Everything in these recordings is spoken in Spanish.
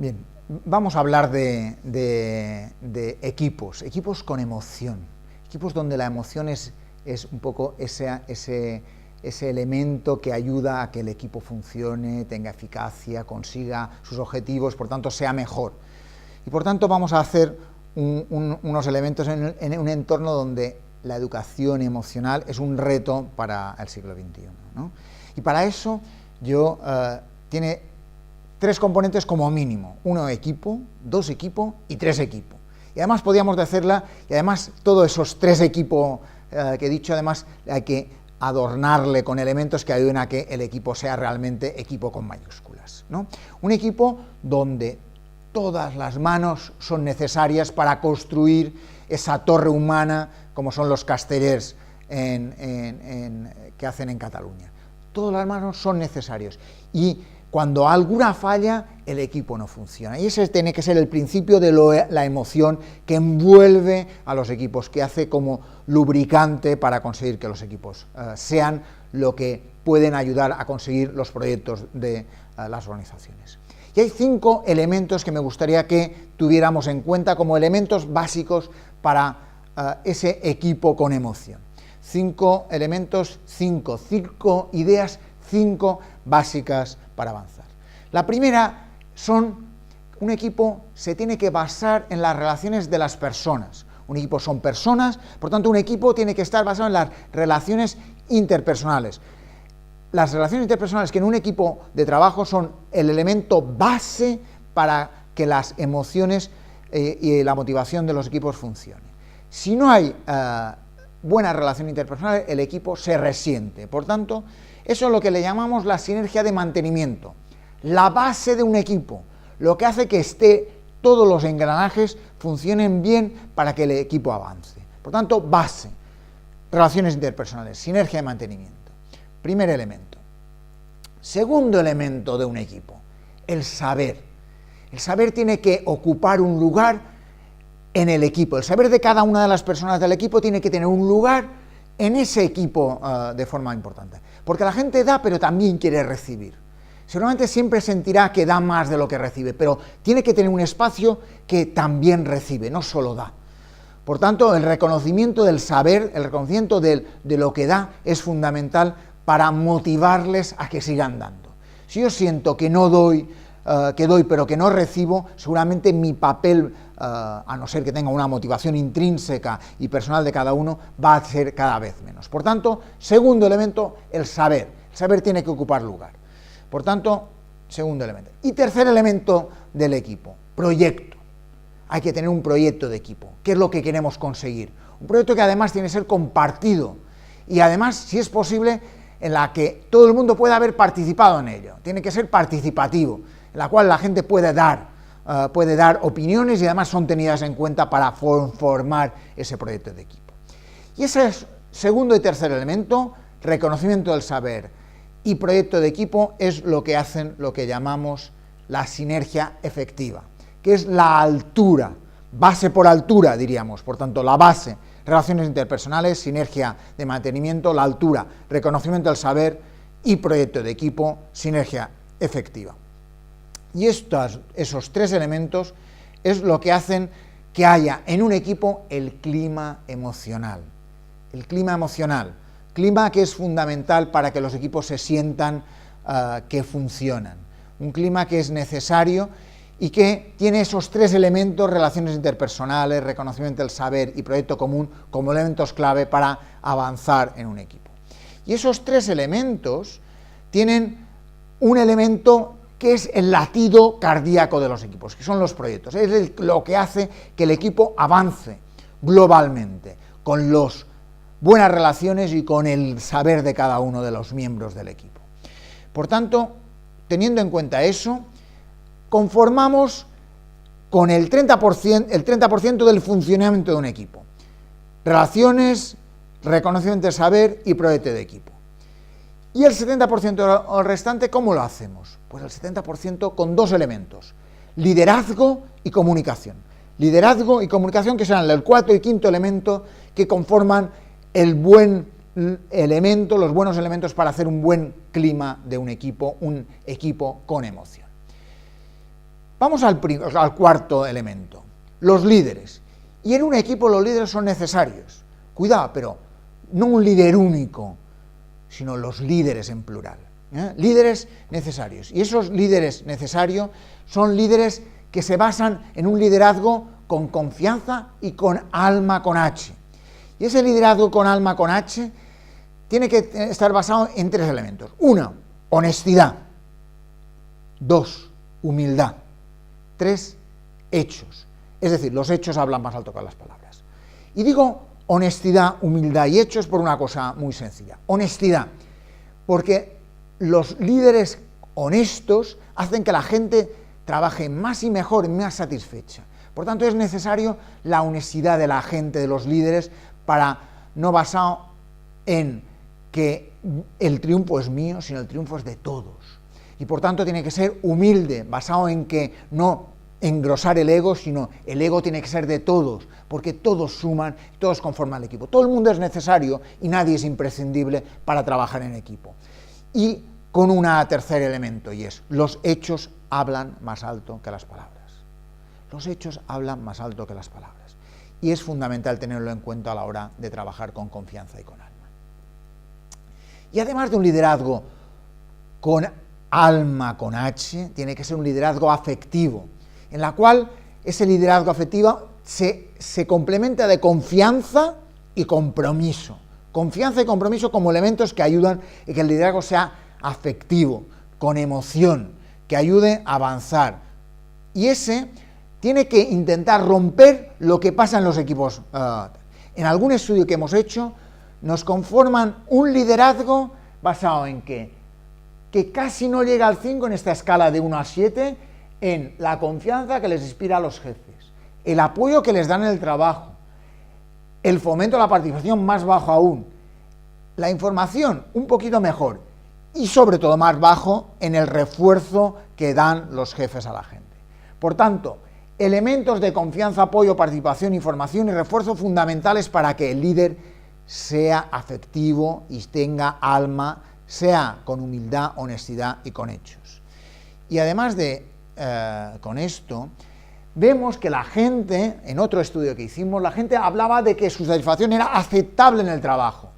Bien, vamos a hablar de equipos con emoción, equipos donde la emoción es un poco ese elemento que ayuda a que el equipo funcione, tenga eficacia, consiga sus objetivos, por tanto sea mejor. Y por tanto vamos a hacer unos elementos en un entorno donde la educación emocional es un reto para el siglo XXI, ¿no? Y para eso tiene tres componentes como mínimo: uno equipo, dos equipo y tres equipo. Y además podríamos decirla, y además todos esos tres equipos que he dicho, además hay que adornarle con elementos que ayuden a que el equipo sea realmente equipo con mayúsculas, ¿no? Un equipo donde todas las manos son necesarias para construir esa torre humana, como son los castellers que hacen en Cataluña. Todas las manos son necesarias y cuando alguna falla, el equipo no funciona. Y ese tiene que ser el principio de la emoción que envuelve a los equipos, que hace como lubricante para conseguir que los equipos sean lo que pueden ayudar a conseguir los proyectos de las organizaciones. Y hay 5 elementos que me gustaría que tuviéramos en cuenta como elementos básicos para ese equipo con emoción. 5 elementos, 5 ideas, 5 básicas para avanzar. La primera un equipo se tiene que basar en las relaciones de las personas. Un equipo son personas, por tanto un equipo tiene que estar basado en las relaciones interpersonales. Las relaciones interpersonales que en un equipo de trabajo son el elemento base para que las emociones y la motivación de los equipos funcionen. Si no hay buena relación interpersonal, el equipo se resiente. Por tanto, eso es lo que le llamamos la sinergia de mantenimiento, la base de un equipo, lo que hace que todos los engranajes funcionen bien para que el equipo avance. Por tanto, base, relaciones interpersonales, sinergia de mantenimiento. Primer elemento. Segundo elemento de un equipo, el saber. El saber tiene que ocupar un lugar en el equipo. El saber de cada una de las personas del equipo tiene que tener un lugar en ese equipo de forma importante. Porque la gente da, pero también quiere recibir. Seguramente siempre sentirá que da más de lo que recibe, pero tiene que tener un espacio que también recibe, no solo da. Por tanto, el reconocimiento del saber, el reconocimiento de lo que da es fundamental para motivarles a que sigan dando. Si yo siento que no doy, que doy pero que no recibo, seguramente mi papel, a no ser que tenga una motivación intrínseca y personal de cada uno, va a ser cada vez menos. Por tanto, segundo elemento, el saber. El saber tiene que ocupar lugar. Por tanto, segundo elemento. Y tercer elemento del equipo, proyecto. Hay que tener un proyecto de equipo. ¿Qué es lo que queremos conseguir? Un proyecto que además tiene que ser compartido y además, si es posible, en la que todo el mundo pueda haber participado en ello. Tiene que ser participativo, en la cual la gente puede dar opiniones y además son tenidas en cuenta para formar ese proyecto de equipo. Y ese es segundo y tercer elemento, reconocimiento del saber y proyecto de equipo, es lo que hacen lo que llamamos la sinergia efectiva, que es la altura, base por altura diríamos, por tanto la base, relaciones interpersonales, sinergia de mantenimiento, la altura, reconocimiento del saber y proyecto de equipo, sinergia efectiva. Y esos 3 elementos es lo que hacen que haya en un equipo el clima emocional. El clima emocional, clima que es fundamental para que los equipos se sientan que funcionan. Un clima que es necesario y que tiene esos 3 elementos, relaciones interpersonales, reconocimiento del saber y proyecto común, como elementos clave para avanzar en un equipo. Y esos 3 elementos tienen un elemento que es el latido cardíaco de los equipos, que son los proyectos. Es lo que hace que el equipo avance globalmente, con las buenas relaciones y con el saber de cada uno de los miembros del equipo. Por tanto, teniendo en cuenta eso, conformamos con el 30% del funcionamiento de un equipo. Relaciones, reconocimiento del saber y proyecto de equipo. Y el 70% restante, ¿cómo lo hacemos? Pues el 70% con 2 elementos, liderazgo y comunicación. Liderazgo y comunicación, que serán el 4 y 5 elemento que conforman el buen elemento, los buenos elementos para hacer un buen clima de un equipo con emoción. Vamos al cuarto elemento, los líderes. Y en un equipo los líderes son necesarios. Cuidado, pero no un líder único, sino los líderes en plural. Líderes necesarios. Y esos líderes necesarios son líderes que se basan en un liderazgo con confianza y con alma con H. Y ese liderazgo con alma con H tiene que estar basado en 3 elementos. 1, honestidad. 2, humildad. 3, hechos. Es decir, los hechos hablan más alto que las palabras. Y digo honestidad, humildad y hechos por una cosa muy sencilla. Honestidad, porque los líderes honestos hacen que la gente trabaje más y mejor y más satisfecha. Por tanto, es necesario la honestidad de la gente, de los líderes, para no basado en que el triunfo es mío, sino el triunfo es de todos. Y por tanto tiene que ser humilde, basado en que no engrosar el ego, sino el ego tiene que ser de todos, porque todos suman, todos conforman el equipo. Todo el mundo es necesario y nadie es imprescindible para trabajar en equipo. Y con un tercer elemento, y es, los hechos hablan más alto que las palabras. Los hechos hablan más alto que las palabras. Y es fundamental tenerlo en cuenta a la hora de trabajar con confianza y con alma. Y además de un liderazgo con alma, con H, tiene que ser un liderazgo afectivo, en la cual ese liderazgo afectivo se complementa de confianza y compromiso. Confianza y compromiso como elementos que ayudan a que el liderazgo sea afectivo, con emoción, que ayude a avanzar. Y ese tiene que intentar romper lo que pasa en los equipos. En algún estudio que hemos hecho, nos conforman un liderazgo basado en que casi no llega al 5 en esta escala de 1 a 7, en la confianza que les inspira a los jefes, el apoyo que les dan en el trabajo, el fomento de la participación más bajo aún, la información un poquito mejor y sobre todo más bajo en el refuerzo que dan los jefes a la gente. Por tanto, elementos de confianza, apoyo, participación, información y refuerzo fundamentales para que el líder sea afectivo y tenga alma, sea con humildad, honestidad y con hechos. Y además de con esto, vemos que la gente, en otro estudio que hicimos, la gente hablaba de que su satisfacción era aceptable en el trabajo,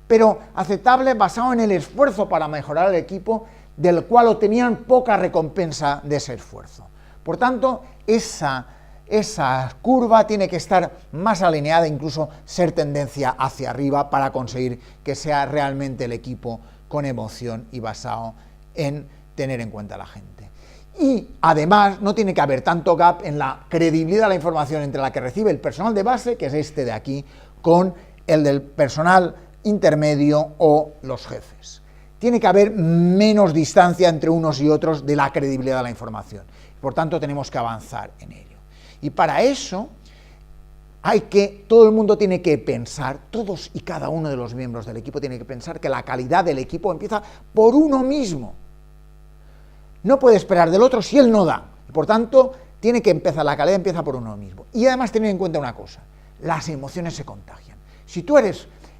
pero aceptable basado en el esfuerzo para mejorar el equipo, del cual obtenían poca recompensa de ese esfuerzo. Por tanto, esa curva tiene que estar más alineada, incluso ser tendencia hacia arriba para conseguir que sea realmente el equipo con emoción y basado en tener en cuenta a la gente. Y además no tiene que haber tanto gap en la credibilidad de la información entre la que recibe el personal de base, que es este de aquí, con el del personal intermedio o los jefes. Tiene que haber menos distancia entre unos y otros de la credibilidad de la información. Por tanto, tenemos que avanzar en ello. Y para eso todo el mundo tiene que pensar, todos y cada uno de los miembros del equipo tiene que pensar que la calidad del equipo empieza por uno mismo. No puede esperar del otro si él no da. Por tanto, la calidad empieza por uno mismo. Y además tener en cuenta una cosa, las emociones se contagian. Si tú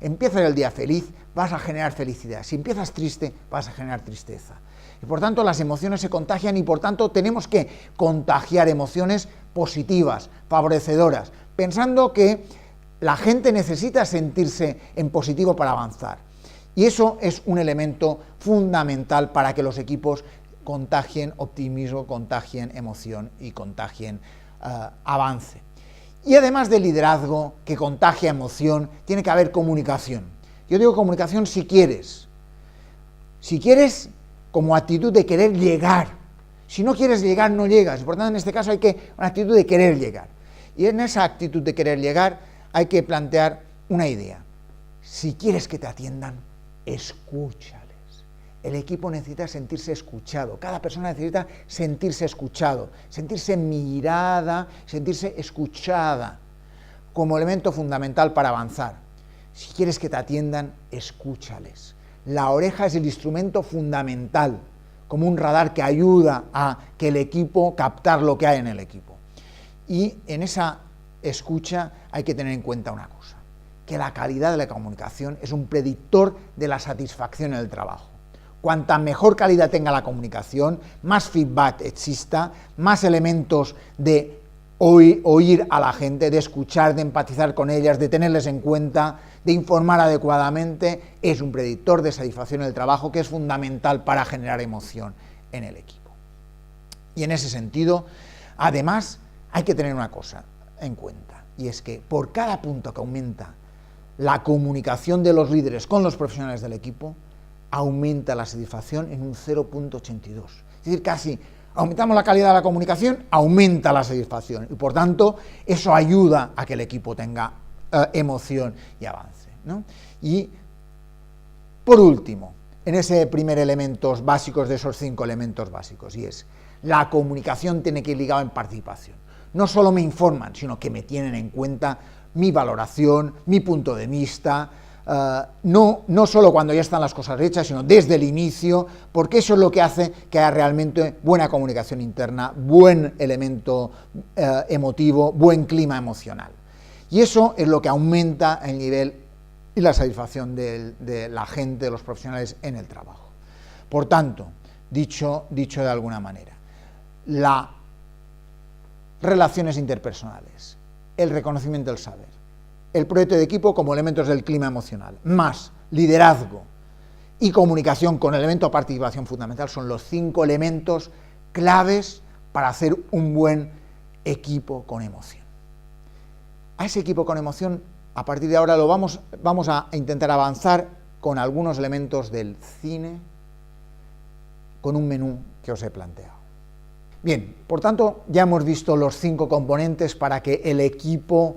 empiezas el día feliz, vas a generar felicidad. Si empiezas triste, vas a generar tristeza. Y por tanto, las emociones se contagian y por tanto tenemos que contagiar emociones positivas, favorecedoras, pensando que la gente necesita sentirse en positivo para avanzar. Y eso es un elemento fundamental para que los equipos contagien optimismo, contagien emoción y contagien avance. Y además del liderazgo que contagia emoción, tiene que haber comunicación. Yo digo comunicación si quieres. Si quieres, como actitud de querer llegar. Si no quieres llegar, no llegas. Por tanto, en este caso hay una actitud de querer llegar. Y en esa actitud de querer llegar hay que plantear una idea. Si quieres que te atiendan, escúchales. El equipo necesita sentirse escuchado, cada persona necesita sentirse escuchado, sentirse mirada, sentirse escuchada, como elemento fundamental para avanzar. Si quieres que te atiendan, escúchales. La oreja es el instrumento fundamental, como un radar que ayuda a que el equipo captar lo que hay en el equipo. Y en esa escucha hay que tener en cuenta una cosa, que la calidad de la comunicación es un predictor de la satisfacción en el trabajo. cuanta mejor calidad tenga la comunicación, más feedback exista, más elementos de oír a la gente, de escuchar, de empatizar con ellas, de tenerles en cuenta, de informar adecuadamente, es un predictor de satisfacción en el trabajo que es fundamental para generar emoción en el equipo. Y en ese sentido, además, hay que tener una cosa en cuenta, y es que por cada punto que aumenta la comunicación de los líderes con los profesionales del equipo, aumenta la satisfacción en un 0,82. Es decir, casi aumentamos la calidad de la comunicación, aumenta la satisfacción, y por tanto eso ayuda a que el equipo tenga emoción y avance, ¿no? Y por último, en ese primer elementos básicos, de esos 5 elementos básicos, y es la comunicación tiene que ir ligada en participación. No solo me informan, sino que me tienen en cuenta mi valoración, mi punto de vista, no solo cuando ya están las cosas hechas, sino desde el inicio, porque eso es lo que hace que haya realmente buena comunicación interna, buen elemento emotivo, buen clima emocional. Y eso es lo que aumenta el nivel y la satisfacción de la gente, de los profesionales en el trabajo. Por tanto, dicho de alguna manera, las relaciones interpersonales, el reconocimiento del saber, el proyecto de equipo como elementos del clima emocional, más liderazgo y comunicación con elemento de participación fundamental son los 5 elementos claves para hacer un buen equipo con emoción. A ese equipo con emoción, a partir de ahora vamos a intentar avanzar con algunos elementos del cine, con un menú que os he planteado. Bien, por tanto, ya hemos visto los 5 componentes para que el equipo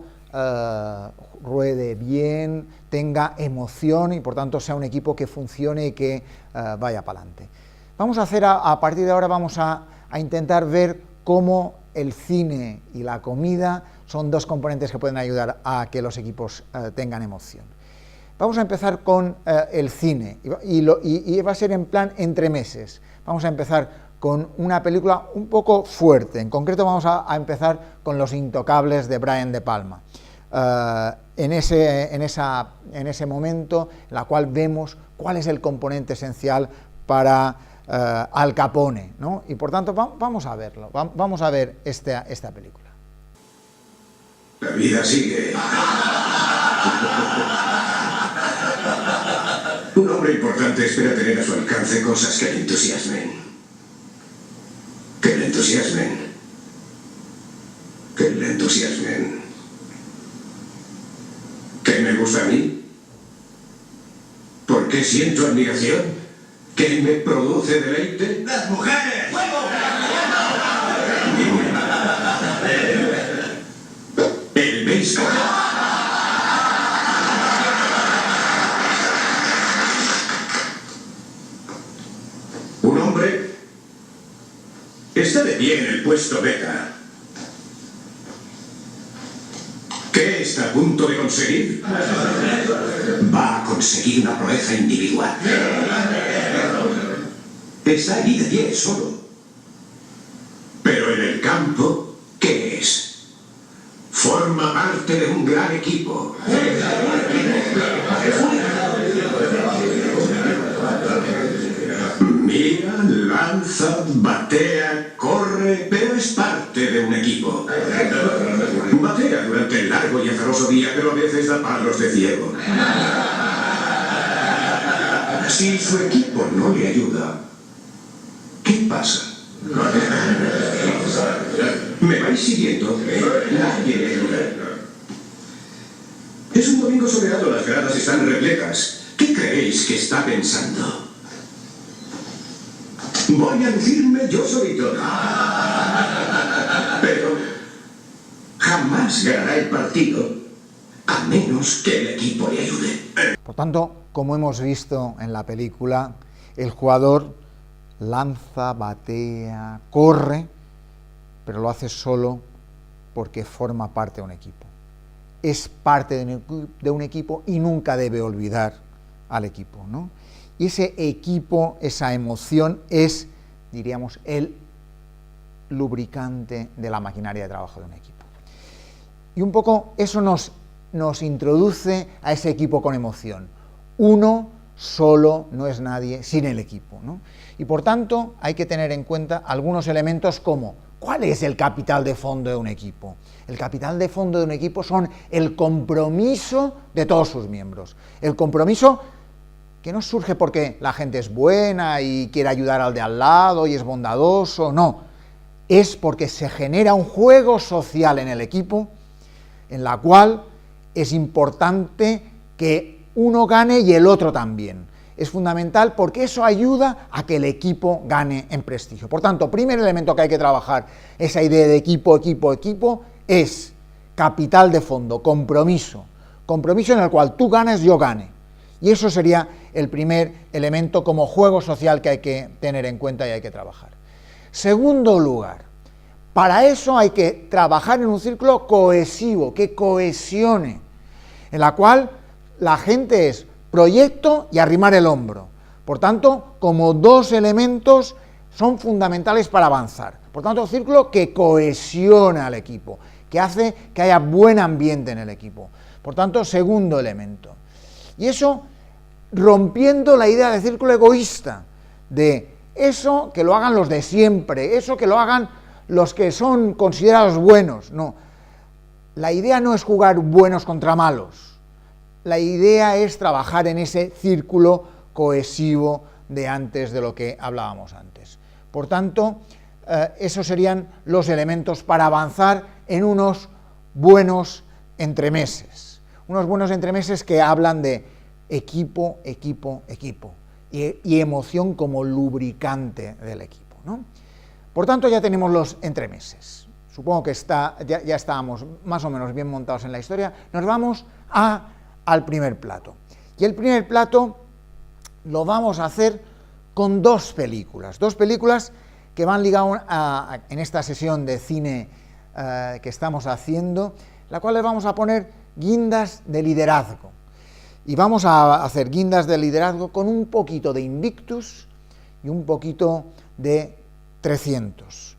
ruede bien, tenga emoción y por tanto sea un equipo que funcione y que vaya para adelante. Vamos a hacer, a partir de ahora vamos a intentar ver cómo el cine y la comida son 2 componentes que pueden ayudar a que los equipos tengan emoción. Vamos a empezar con el cine y va a ser en plan entre meses. Vamos a empezar con una película un poco fuerte. En concreto vamos a empezar con Los Intocables de Brian De Palma. En ese momento en la cual vemos cuál es el componente esencial para Al Capone, ¿no? Y por tanto vamos a verlo, vamos a ver esta película. La vida sigue. Un hombre importante espera tener a su alcance cosas que le entusiasmen. Que le entusiasmen. Que le entusiasmen. ¿Qué me gusta a mí? ¿Por qué siento admiración? ¿Qué me produce deleite? ¡Las mujeres! El béisbol. Un hombre está de pie en el puesto beta. ¿Qué está a punto de conseguir? Va a conseguir una proeza individual. Está allí de pie, solo. Pero en el campo, ¿qué es? Forma parte de un gran equipo. Mira, lanza, batea, corre, pero es parte de un equipo. Batea durante el largo y azaroso día, pero a veces da palos de ciego. Si su equipo no le ayuda, ¿qué pasa? ¿Me vais siguiendo? Nadie le ayuda. Es un domingo soleado, las gradas están repletas. ¿Qué creéis que está pensando? Voy a lucirme yo solito. Pero jamás ganará el partido a menos que el equipo le ayude. Por tanto, como hemos visto en la película, el jugador lanza, batea, corre, pero lo hace solo porque forma parte de un equipo. Es parte de un equipo y nunca debe olvidar al equipo, ¿no? Y ese equipo, esa emoción es, diríamos, el lubricante de la maquinaria de trabajo de un equipo. Y un poco eso nos introduce a ese equipo con emoción. Uno solo no es nadie sin el equipo, ¿no? Y por tanto hay que tener en cuenta algunos elementos como ¿cuál es el capital de fondo de un equipo? El capital de fondo de un equipo son el compromiso de todos sus miembros. El compromiso que no surge porque la gente es buena y quiere ayudar al de al lado y es bondadoso, no. Es porque se genera un juego social en el equipo en la cual es importante que uno gane y el otro también. Es fundamental porque eso ayuda a que el equipo gane en prestigio. Por tanto, primer elemento que hay que trabajar, esa idea de equipo, equipo, equipo, es capital de fondo, compromiso. Compromiso en el cual tú ganes, yo gane. Y eso sería el primer elemento como juego social que hay que tener en cuenta y hay que trabajar. Segundo lugar, para eso hay que trabajar en un círculo cohesivo, que cohesione, en la cual la gente es proyecto y arrimar el hombro. Por tanto, como dos elementos son fundamentales para avanzar. Por tanto, un círculo que cohesiona al equipo, que hace que haya buen ambiente en el equipo. Por tanto, segundo elemento. Y eso rompiendo la idea de círculo egoísta, de eso que lo hagan los de siempre, eso que lo hagan los que son considerados buenos. No, la idea no es jugar buenos contra malos. La idea es trabajar en ese círculo cohesivo de antes de lo que hablábamos antes. Por tanto, esos serían los elementos para avanzar en unos buenos entremeses. Unos buenos entremeses que hablan de equipo, equipo, equipo y emoción como lubricante del equipo, ¿no? Por tanto, ya tenemos los entremeses. Supongo que ya estábamos más o menos bien montados en la historia. Nos vamos al primer plato. Y el primer plato lo vamos a hacer con dos películas que van ligadas en esta sesión de cine que estamos haciendo, la cual les vamos a poner guindas de liderazgo. Y vamos a hacer guindas de liderazgo con un poquito de Invictus y un poquito de 300.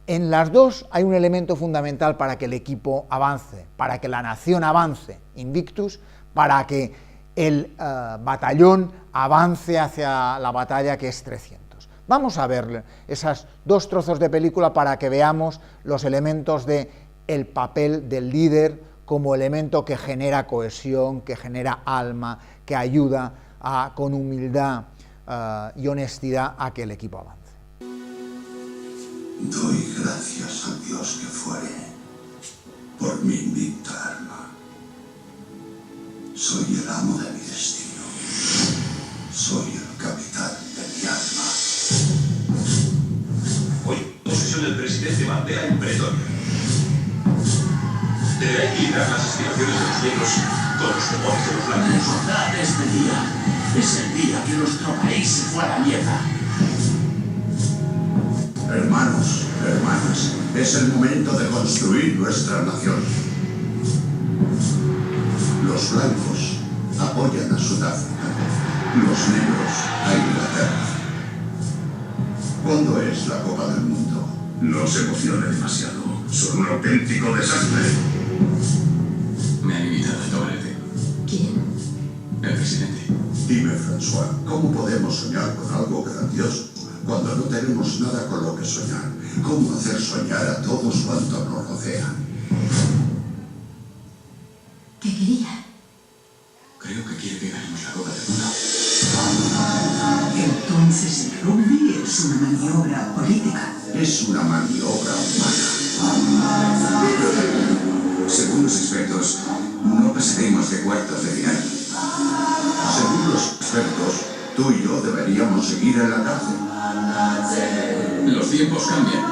En las dos hay un elemento fundamental para que el equipo avance, para que la nación avance, Invictus, para que el batallón avance hacia la batalla que es 300. Vamos a ver esos dos trozos de película para que veamos los elementos del papel del líder como elemento que genera cohesión, que genera alma, que ayuda con humildad y honestidad a que el equipo avance. Doy gracias al Dios que fuere por mi invicta alma. Soy el amo de mi destino. Soy el capitán de mi alma. Hoy, posesión del presidente Mandela en Pretoria. Deberá equilibrar las aspiraciones de los negros con los temores de los blancos. Recordad este día. Es el día que nuestro país se fue a la mierda. Hermanos, hermanas, es el momento de construir nuestra nación. Los blancos apoyan a Sudáfrica, los negros a Inglaterra. ¿Cuándo es la Copa del Mundo? No se emocione demasiado, son un auténtico desastre. Me han invitado a tomar el té. ¿Quién? El presidente. Dime, François, ¿cómo podemos soñar con algo grandioso cuando no tenemos nada con lo que soñar? ¿Cómo hacer soñar a todos cuantos nos rodean? ¿Qué quería? Creo que quiere que ganemos la Copa del Mundo. Entonces el rugby es una maniobra política. Es una maniobra humana. Según los expertos, no pasaremos de cuartos de final. Según los expertos, tú y yo deberíamos seguir en la cárcel. Los tiempos cambian.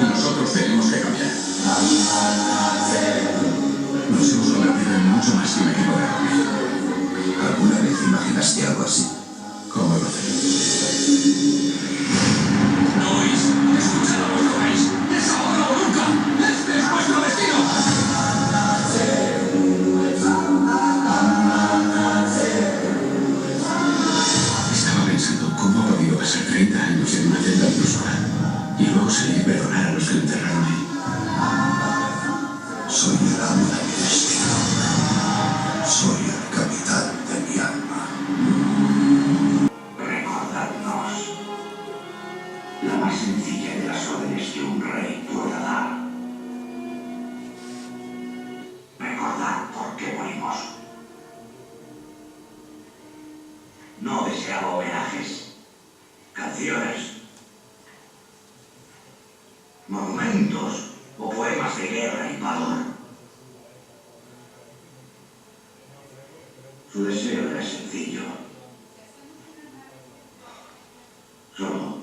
Y nosotros tenemos que cambiar. Nos hemos convertido en mucho más que un equipo de rugby. ¿Alguna vez imaginaste algo así? ¿Cómo lo hacemos? No oís, escuchad a vuestro país. ¡Es ahora o nunca! ¡Este es vuestro destino! Estaba pensando cómo ha podido pasar 30 años en una celda minúscula y luego salir y perdonar a los que lo enterraron ahí. Soy el amo de mi destino. Soy el capitán de mi monumentos o poemas de guerra y valor. Su deseo era sencillo. Solo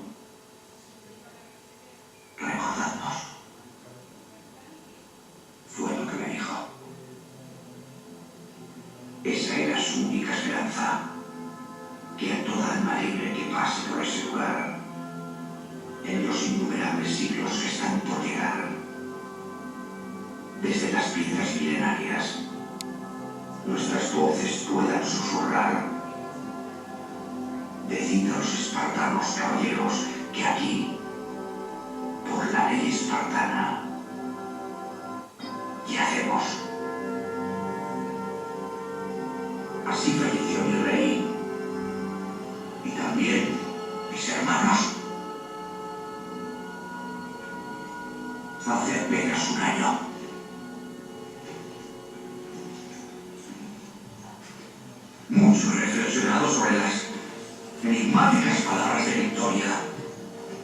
recordadnos. Fue lo que me dijo. Esa era su única esperanza. Que a toda alma libre que pase por ese lugar, en los innumerables siglos que están por llegar, desde las piedras milenarias, nuestras voces puedan susurrar. Decid a los espartanos caballeros que aquí, por la ley espartana, yacemos. Así falleció mi rey y también mis hermanos. Hace apenas un año. Mucho he reflexionado sobre las enigmáticas palabras de victoria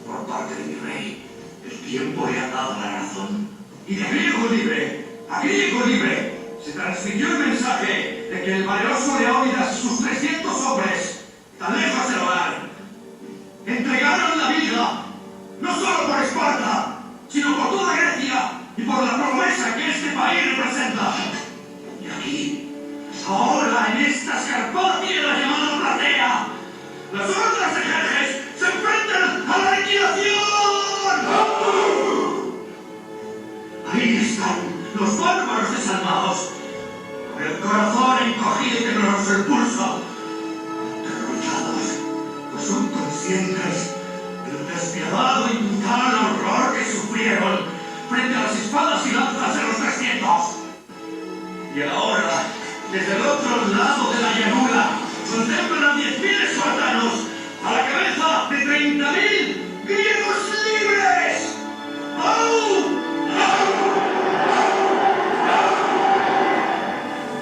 por parte de mi rey. El tiempo le ha dado la razón. Y de griego libre a griego libre se transmitió el mensaje de que el valeroso Leónidas y sus 300 hombres, tan lejos del hogar, entregaron la vida no solo por Esparta, sino por toda Grecia y por la promesa que este país representa. Y aquí, ahora en esta escarpada piedra llamada Platea, las hordas de Jerjes se enfrentan a la liquidación. Ahí están los bárbaros desalmados, con el corazón encogido y tembloroso el pulso, aterrorizados, pues son conscientes del despiadado y brutal horror que sufrieron frente a las espadas y lanzas de los 300. Y ahora, desde el otro lado de la llanura, contemplan a 10.000 espartanos a la cabeza de 30.000 griegos libres. ¡Au!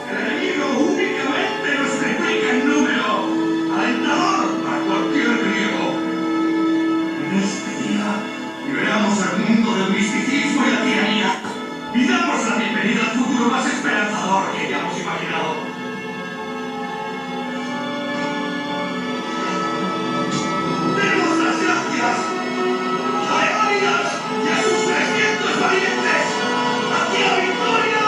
El enemigo únicamente nos triplica en número, alentador para cualquier griego. En este día liberamos al mundo del misticismo y la tiranía y damos la bienvenida al futuro más esperanzador que hayamos imaginado. ¡Demos las gracias a Leónidas y a sus 300 valientes! ¡Hacia la victoria!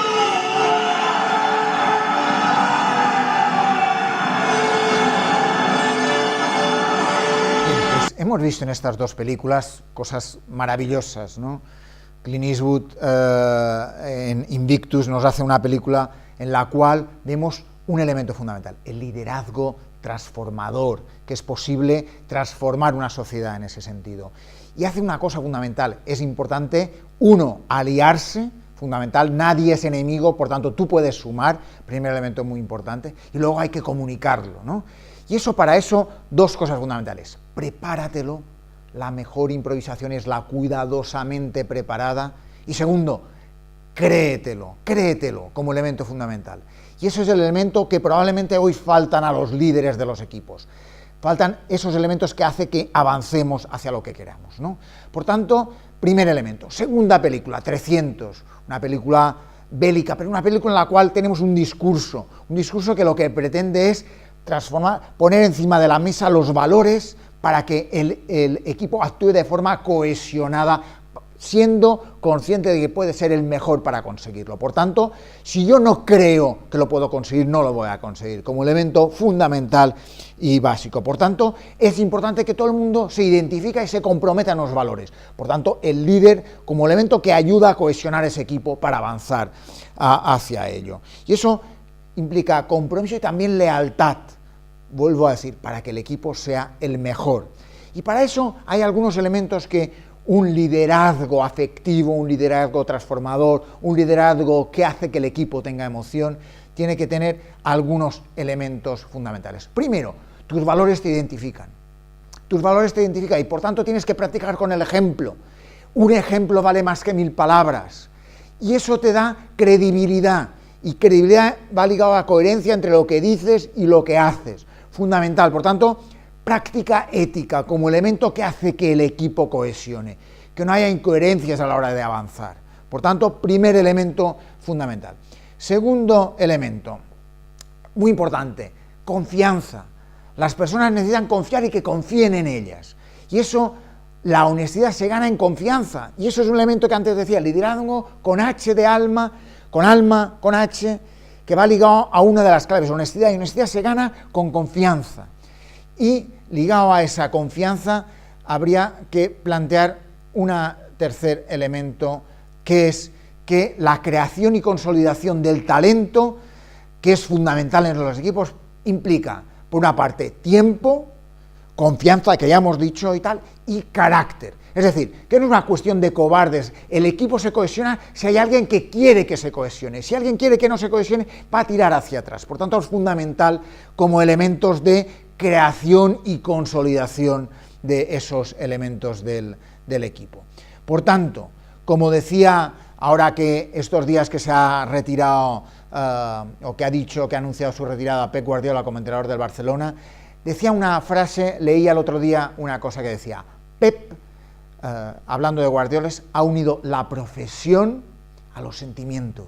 Pues hemos visto en estas dos películas cosas maravillosas, ¿no? Clint Eastwood en Invictus nos hace una película en la cual vemos un elemento fundamental, el liderazgo transformador, que es posible transformar una sociedad en ese sentido. Y hace una cosa fundamental, es importante, uno, aliarse, fundamental, nadie es enemigo, por tanto tú puedes sumar, primer elemento muy importante, y luego hay que comunicarlo, ¿no? Y eso, para eso, dos cosas fundamentales, prepáratelo, la mejor improvisación es la cuidadosamente preparada, y segundo, créetelo como elemento fundamental. Y ese es el elemento que probablemente hoy faltan a los líderes de los equipos. Faltan esos elementos que hacen que avancemos hacia lo que queramos, ¿no? Por tanto, primer elemento. Segunda película, 300, una película bélica, pero una película en la cual tenemos un discurso que lo que pretende es transformar, poner encima de la mesa los valores para que el equipo actúe de forma cohesionada, siendo consciente de que puede ser el mejor para conseguirlo. Por tanto, si yo no creo que lo puedo conseguir, no lo voy a conseguir, como elemento fundamental y básico. Por tanto, es importante que todo el mundo se identifique y se comprometa en los valores. Por tanto, el líder como elemento que ayuda a cohesionar ese equipo para avanzar hacia ello. Y eso implica compromiso y también lealtad, vuelvo a decir, para que el equipo sea el mejor. Y para eso hay algunos elementos que un liderazgo afectivo, un liderazgo transformador, un liderazgo que hace que el equipo tenga emoción, tiene que tener algunos elementos fundamentales. Primero, tus valores te identifican. Tus valores te identifican y por tanto tienes que practicar con el ejemplo. Un ejemplo vale más que 1000 palabras. Y eso te da credibilidad. Y credibilidad va ligado a la coherencia entre lo que dices y lo que haces. Fundamental. Por tanto, práctica ética como elemento que hace que el equipo cohesione, que no haya incoherencias a la hora de avanzar. Por tanto, primer elemento fundamental. Segundo elemento, muy importante, confianza. Las personas necesitan confiar y que confíen en ellas. Y eso, la honestidad se gana en confianza. Y eso es un elemento que antes decía, liderazgo con H de alma, con H, que va ligado a una de las claves, honestidad. Y honestidad se gana con confianza. Y ligado a esa confianza, habría que plantear un tercer elemento, que es que la creación y consolidación del talento, que es fundamental en los equipos, implica, por una parte, tiempo, confianza, que ya hemos dicho y tal, y carácter. Es decir, que no es una cuestión de cobardes, el equipo se cohesiona si hay alguien que quiere que se cohesione, si alguien quiere que no se cohesione, va a tirar hacia atrás. Por tanto, es fundamental como elementos de creación y consolidación de esos elementos del equipo. Por tanto, como decía, ahora que estos días que se ha retirado, o que ha dicho, que ha anunciado su retirada Pep Guardiola como entrenador del Barcelona, decía una frase, leía el otro día una cosa que decía, Pep, hablando de Guardiola, ha unido la profesión a los sentimientos.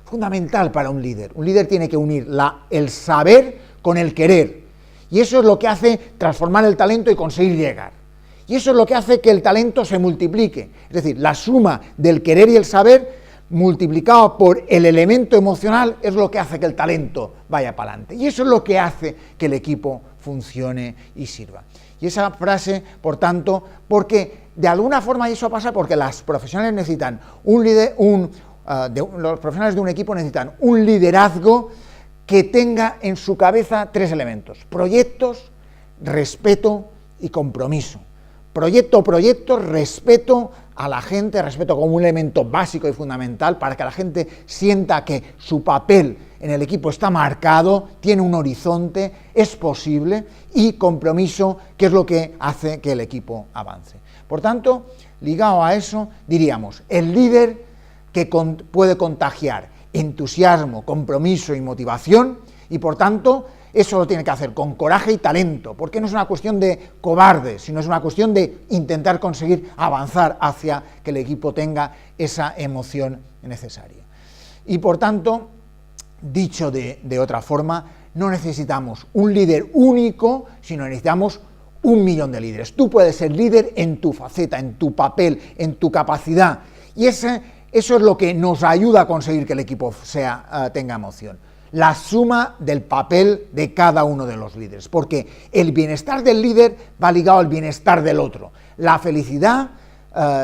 Fundamental para un líder. Un líder tiene que unir el saber con el querer. Y eso es lo que hace transformar el talento y conseguir llegar. Y eso es lo que hace que el talento se multiplique. Es decir, la suma del querer y el saber multiplicado por el elemento emocional es lo que hace que el talento vaya para adelante. Y eso es lo que hace que el equipo funcione y sirva. Y esa frase, por tanto, porque de alguna forma eso pasa porque las profesionales necesitan los profesionales de un equipo necesitan un liderazgo que tenga en su cabeza tres elementos: proyectos, respeto y compromiso. Proyecto, respeto a la gente, respeto como un elemento básico y fundamental para que la gente sienta que su papel en el equipo está marcado, tiene un horizonte, es posible, y compromiso, que es lo que hace que el equipo avance. Por tanto, ligado a eso, diríamos, el líder que puede contagiar entusiasmo, compromiso y motivación, y por tanto, eso lo tiene que hacer con coraje y talento, porque no es una cuestión de cobarde, sino es una cuestión de intentar conseguir avanzar hacia que el equipo tenga esa emoción necesaria. Y por tanto, dicho de otra forma, no necesitamos un líder único, sino necesitamos 1 millón de líderes. Tú puedes ser líder en tu faceta, en tu papel, en tu capacidad, y eso es lo que nos ayuda a conseguir que el equipo tenga emoción. La suma del papel de cada uno de los líderes, porque el bienestar del líder va ligado al bienestar del otro. La felicidad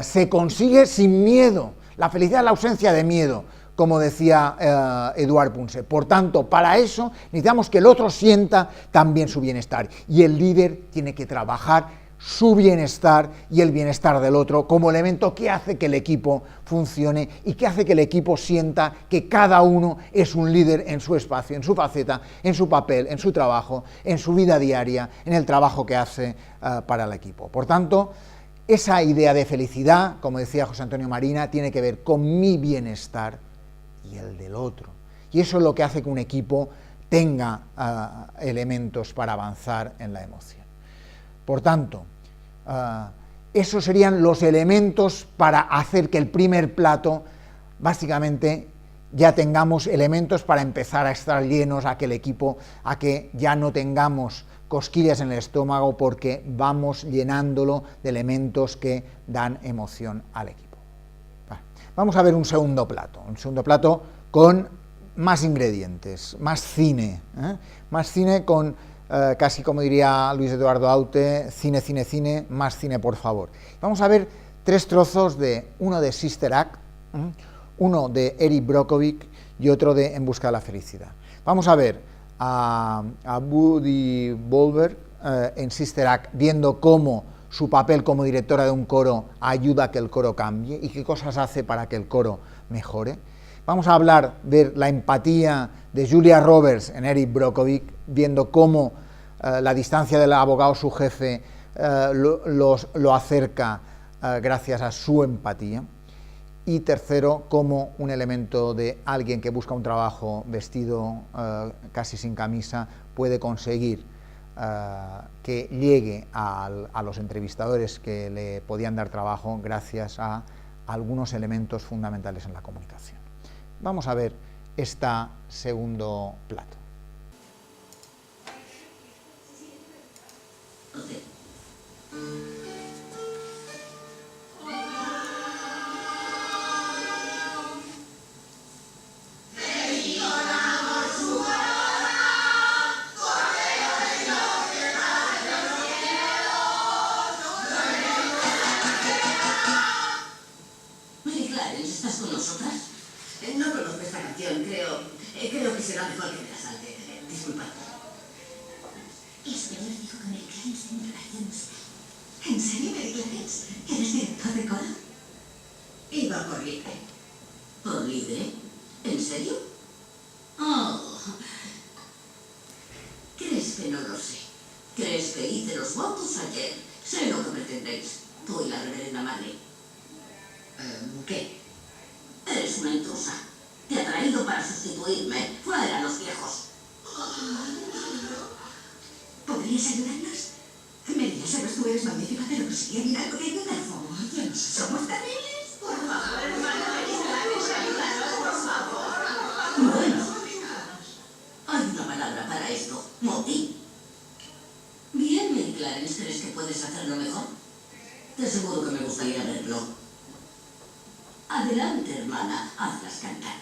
se consigue sin miedo, la felicidad es la ausencia de miedo, como decía Eduard Punset. Por tanto, para eso necesitamos que el otro sienta también su bienestar, y el líder tiene que trabajar su bienestar y el bienestar del otro como elemento que hace que el equipo funcione y que hace que el equipo sienta que cada uno es un líder en su espacio, en su faceta, en su papel, en su trabajo, en su vida diaria, en el trabajo que hace para el equipo. Por tanto, esa idea de felicidad, como decía José Antonio Marina, tiene que ver con mi bienestar y el del otro. Y eso es lo que hace que un equipo tenga elementos para avanzar en la emoción. Por tanto, esos serían los elementos para hacer que el primer plato, básicamente, ya tengamos elementos para empezar a estar llenos, a que el equipo, a que ya no tengamos cosquillas en el estómago, porque vamos llenándolo de elementos que dan emoción al equipo. Vamos a ver un segundo plato con más ingredientes, más cine con casi como diría Luis Eduardo Aute, cine, más cine por favor. Vamos a ver 3 trozos, uno de Sister Act, uno de Erik Brockovich y otro de En busca de la felicidad. Vamos a ver a Woody Wolver en Sister Act, viendo cómo su papel como directora de un coro ayuda a que el coro cambie y qué cosas hace para que el coro mejore. Vamos a ver la empatía de Julia Roberts en Erik Brockovich, viendo cómo la distancia del abogado, su jefe, lo acerca gracias a su empatía. Y tercero, cómo un elemento de alguien que busca un trabajo vestido casi sin camisa puede conseguir que llegue a los entrevistadores que le podían dar trabajo gracias a algunos elementos fundamentales en la comunicación. Vamos a ver este segundo plato. ¿Estás con nosotras? No conozco esta canción, creo que será mejor que me la salte. Disculpa. El superior dijo que Mary Clarence tiene relación musical. ¿En serio, Mary Clarence? ¿Eres director de coro? Iba por libre. ¿Por libre? ¿En serio? Oh. ¿Crees que no lo sé? ¿Crees que hice los votos ayer? Sé lo que pretendéis. Tú y la reverenda madre. ¿Qué? Eres una intrusa. Te ha traído para sustituirme. ¡Fuera los viejos! ¿Podrías ayudarnos? Mary, ya sabes, tú eres magnífica, pero conseguía mirar con el teléfono. Ya no sé. ¿Somos terribles? Por favor, hermana, ayúdanos, por favor. Bueno, hay una palabra para esto. Motín. Bien, Mary Clarence, ¿crees que puedes hacerlo mejor? Te aseguro que me gustaría verlo. Adelante, hermana, hazlas cantar.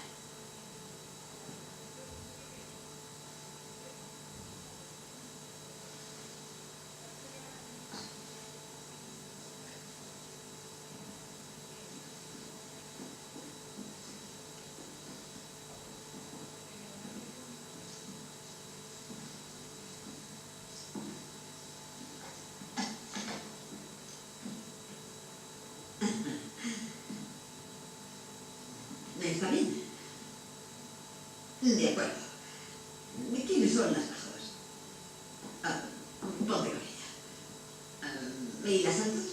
¿Está bien? De acuerdo. ¿Quiénes son las bajos? Ponte con ella. ¿Y las altas?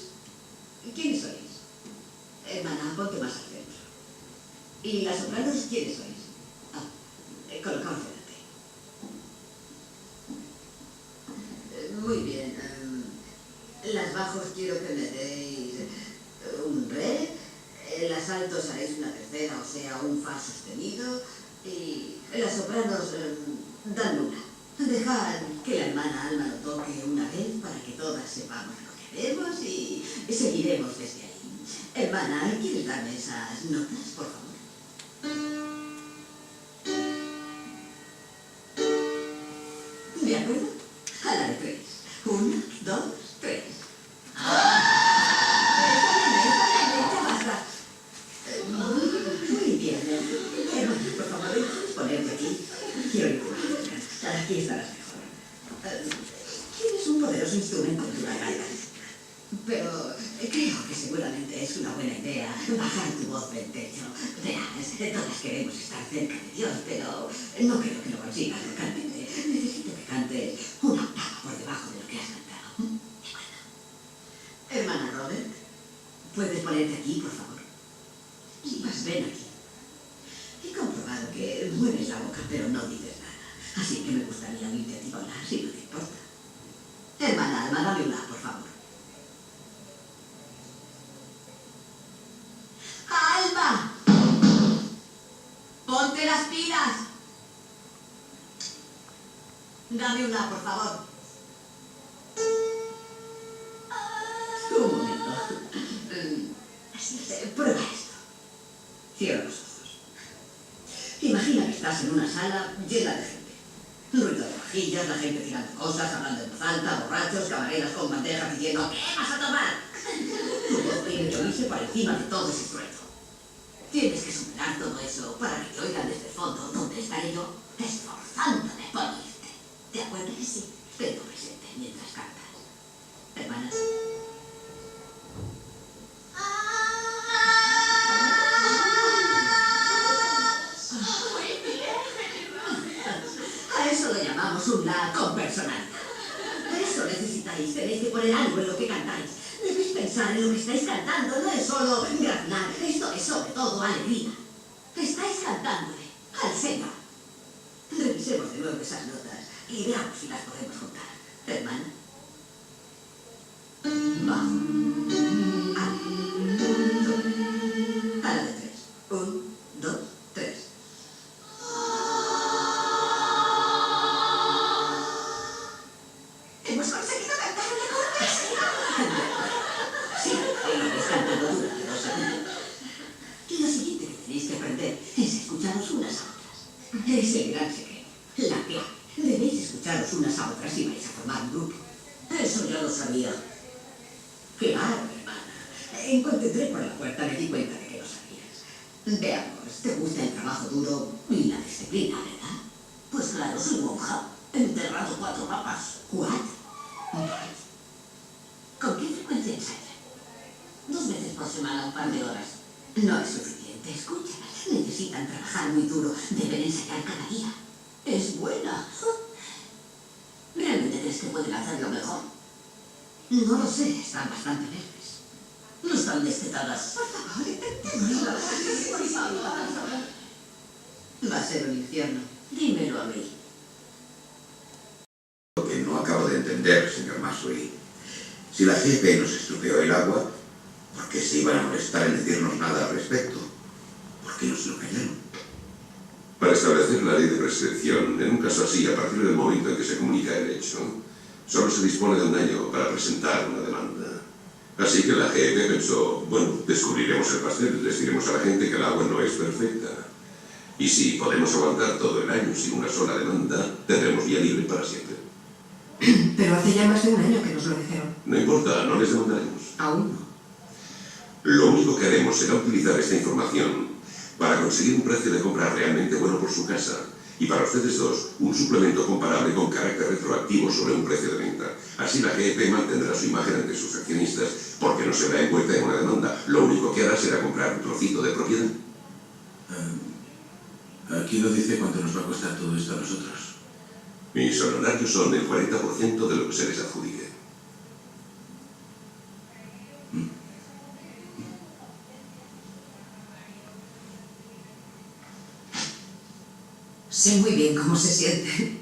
¿Quiénes sois? Hermana, ponte más al centro. ¿Y las sopranos quiénes sois? Colocaos delante. Muy bien. Las bajos quiero que me deis un re. Las altos haréis una tercera, o sea, un fa sostenido. Y las sopranos dan una. Dejad que la hermana Alma lo toque una vez para que todas sepamos lo que vemos y seguiremos desde ahí. Hermana, ¿quieres darme esas notas, por favor? ¿De acuerdo? A la de 3. 1, 2, 3. Muy bien. Hermana, por favor, ¿puedes ponerte aquí? Quiero ir a aquí estarás mejor. Tienes un poderoso instrumento en tu garganta. Pero creo que seguramente es una buena idea bajar tu voz del techo. Verás, todas queremos estar cerca de Dios, pero no creo que lo consigas localmente. Necesito que cantes una octava por debajo de lo que has cantado. Hermana Robert, ¿puedes ponerte aquí, por favor? Vas, ven aquí. He comprobado que mueves la boca, pero no dices nada. Así que me gustaría oírte a ti hablar, si no te importa. Hermana Alma, dame una, por favor. ¡Alma! ¡Ponte las pilas! Dame una, por favor. Un momento. Prueba esto. Cierra los ojos. Imagina que estás en una sala llena de gente. Ruido de vajillas, la gente tirando cosas, hablando en voz alta, borrachos, camareras con bandejas diciendo ¿qué vas a tomar? Tu voz tiene que oírse por encima de todo ese ruido. Tienes que superar todo eso para que te oigan desde el fondo, donde estaré yo, esforzándome por oírte. ¿De acuerdo? Sí. Tengo presente mientras cantas. Hermanas. A eso lo llamamos un la con personalidad. Eso necesitáis, tenéis que poner algo en lo que cantáis. Debéis pensar en lo que estáis cantando, no es solo graznar, esto es sobre todo alegría. Estáis cantándole al Señor. Revisemos de nuevo esas notas y veamos si las podemos juntar. Es el gran secreto, la clave. Debéis escucharos unas a otras y vais a formar un grupo. Eso ya lo sabía. Claro, hermana. En cuanto entré por la puerta me di cuenta de que lo sabías. Veamos, te gusta el trabajo duro y la disciplina, ¿verdad? Pues claro, soy monja. He enterrado 4 papas. ¿4? ¿Con qué frecuencia ensayan? 2 veces por semana, un par de horas. No es suficiente, escucha. Necesitan trabajar muy duro. Deben ensayar cada día. Es buena. ¿Realmente crees que pueden hacerlo mejor? No lo sé, están bastante verdes. No están destetadas. Por favor, va a ser un infierno. Dímelo a mí. Lo que no acabo de entender, señor Maxwell. Si la GP nos estropeó el agua, ¿por qué se iban a molestar en decirnos nada al respecto? ¿Por qué nos lo callaron? Para establecer la ley de prescripción, en un caso así, a partir del momento en que se comunica el hecho, solo se dispone de 1 año para presentar una demanda. Así que la GEP pensó, bueno, descubriremos el pastel, les diremos a la gente que el agua no es perfecta. Y si podemos aguantar todo el año sin una sola demanda, tendremos vía libre para siempre. Pero hace ya más de 1 año que nos lo dijeron. No importa, no les demandaremos. Aún no. Lo único que haremos será utilizar esta información para conseguir un precio de compra realmente bueno por su casa y para ustedes dos un suplemento comparable con carácter retroactivo sobre un precio de venta. Así la GEP mantendrá su imagen ante sus accionistas porque no se verá envuelta en una demanda. Lo único que hará será comprar un trocito de propiedad. Aquí no dice cuánto nos va a costar todo esto a nosotros. Mis honorarios son el 40% de lo que se les adjudique. Sé muy bien cómo se siente.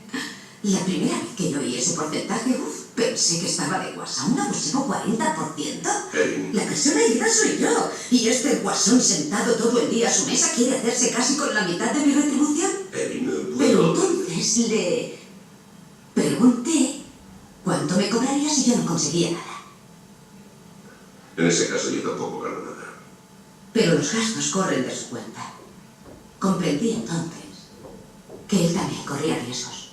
La primera vez que yo oí ese porcentaje, pensé que estaba de guasa. ¿Un abusivo 40%? Erin. La persona herida soy yo. Y este guasón sentado todo el día a su mesa quiere hacerse casi con la mitad de mi retribución. Erin, no Pero puedo. entonces le pregunté cuánto me cobraría si yo no conseguía nada. En ese caso yo tampoco gano nada. Pero los gastos corren de su cuenta. Comprendí entonces que él también corría riesgos.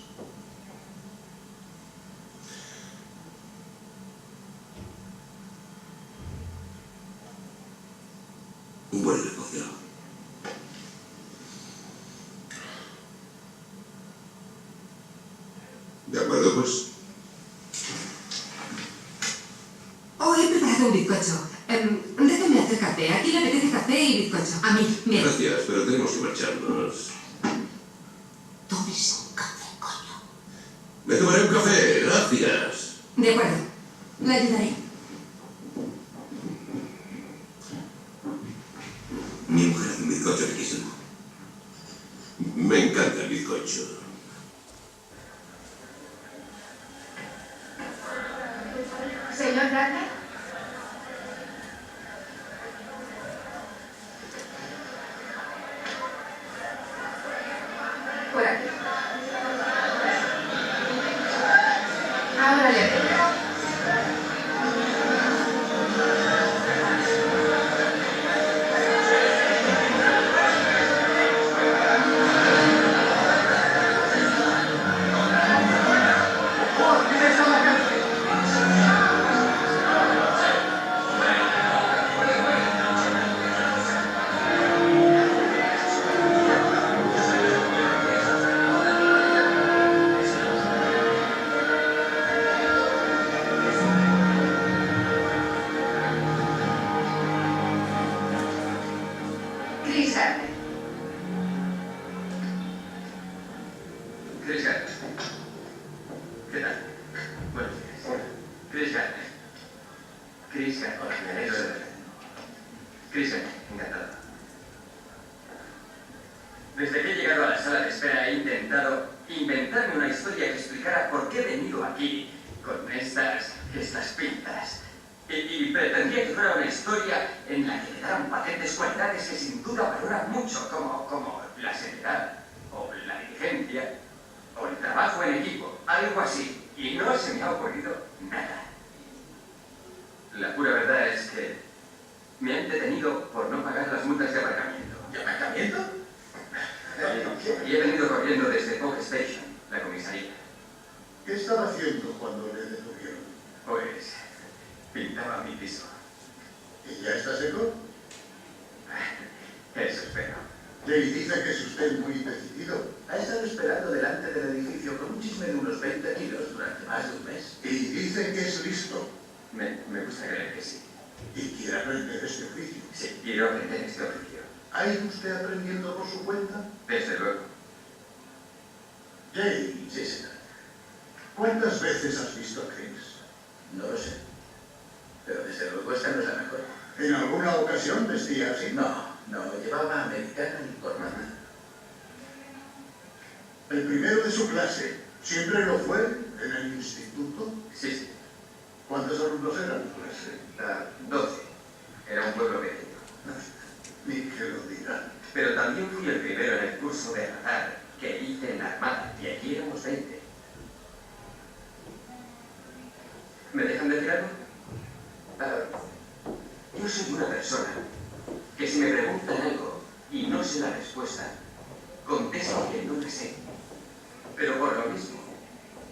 Un buen negocio. De acuerdo, pues. Oh, he preparado un bizcocho. Déjame hacer café. Aquí le apetece café y bizcocho. A mí, mira. Gracias, pero tenemos que marcharnos. Tómese un café, coño. Me tomaré un café, gracias. De acuerdo. Le ayudaré. Mi mujer hace un bizcocho riquísimo. Me encanta el bizcocho. Señor Gardner. Por aquí. Ahora le atiendo. Chris Gardner. Chris Gardner. ¿Qué tal? Buenos días. Chris Gardner. Chris Gardner. Hola, me alegro de verte. Chris Gardner, encantado. Desde que he llegado a la sala de espera he intentado inventarme una historia que explicara por qué he venido aquí con estas pintas. Y pretendía que fuera una historia en la que le daran patentes cualidades que sin duda valoran mucho, como la seriedad, o la diligencia, o el trabajo en equipo, algo así. Y no se me ha ocurrido nada. La pura verdad es que me han detenido por no pagar las multas de aparcamiento. ¿De aparcamiento? Y he venido corriendo Eso espero. Y dice que es usted muy decidido. Ha estado esperando delante del edificio con un chisme de unos 20 kilos durante más de un mes. Y dice que es listo. Me gusta creer que sí. Y quiere aprender este oficio. Sí, quiero aprender este oficio. ¿Ha ido usted aprendiendo por su cuenta? Desde luego. James, Sí, señor. ¿cuántas veces has visto a Chris? No lo sé. Pero desde luego esta no es la mejor. ¿En alguna ocasión vestía así? No, llevaba americana informada. El primero de su clase, ¿siempre lo fue en el instituto? Sí. ¿Cuántos alumnos eran en clase? 12. Era un pueblo pequeño. Ni que lo diga. Pero también fui el primero en el curso de radar que hice en la Armada, y allí éramos 20. ¿Me dejan decir algo? Yo soy una persona que si me preguntan algo y no sé la respuesta, contesto que no la sé. Pero por lo mismo,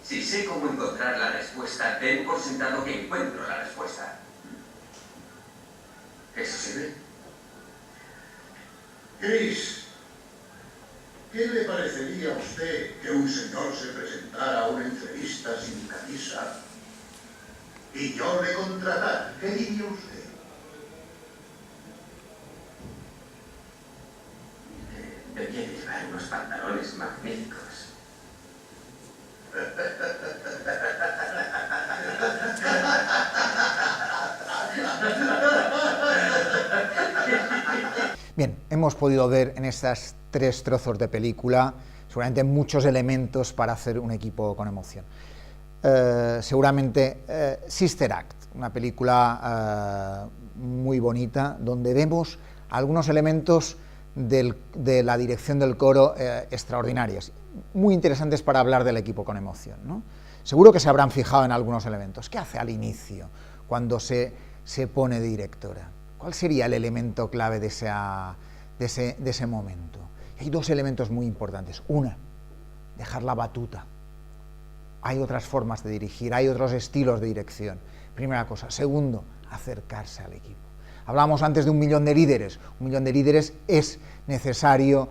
si sé cómo encontrar la respuesta, den por sentado que encuentro la respuesta. ¿Eso sirve? Chris, ¿qué le parecería a usted que un señor se presentara a una entrevista sin camisa y yo le contratara? ¿Qué diría usted? Debía de llevar unos pantalones magníficos. Bien, hemos podido ver en estas 3 trozos de película seguramente muchos elementos para hacer un equipo con emoción. Seguramente Sister Act, una película muy bonita, donde vemos algunos elementos de la dirección del coro extraordinarias, muy interesantes para hablar del equipo con emoción, ¿no? Seguro que se habrán fijado en algunos elementos. ¿Qué hace al inicio, cuando se pone de directora? ¿Cuál sería el elemento clave de ese momento? Hay 2 elementos muy importantes. Una, dejar la batuta. Hay otras formas de dirigir, hay otros estilos de dirección. Primera cosa. Segundo, acercarse al equipo. Hablábamos antes de 1 millón de líderes. 1 millón de líderes es necesario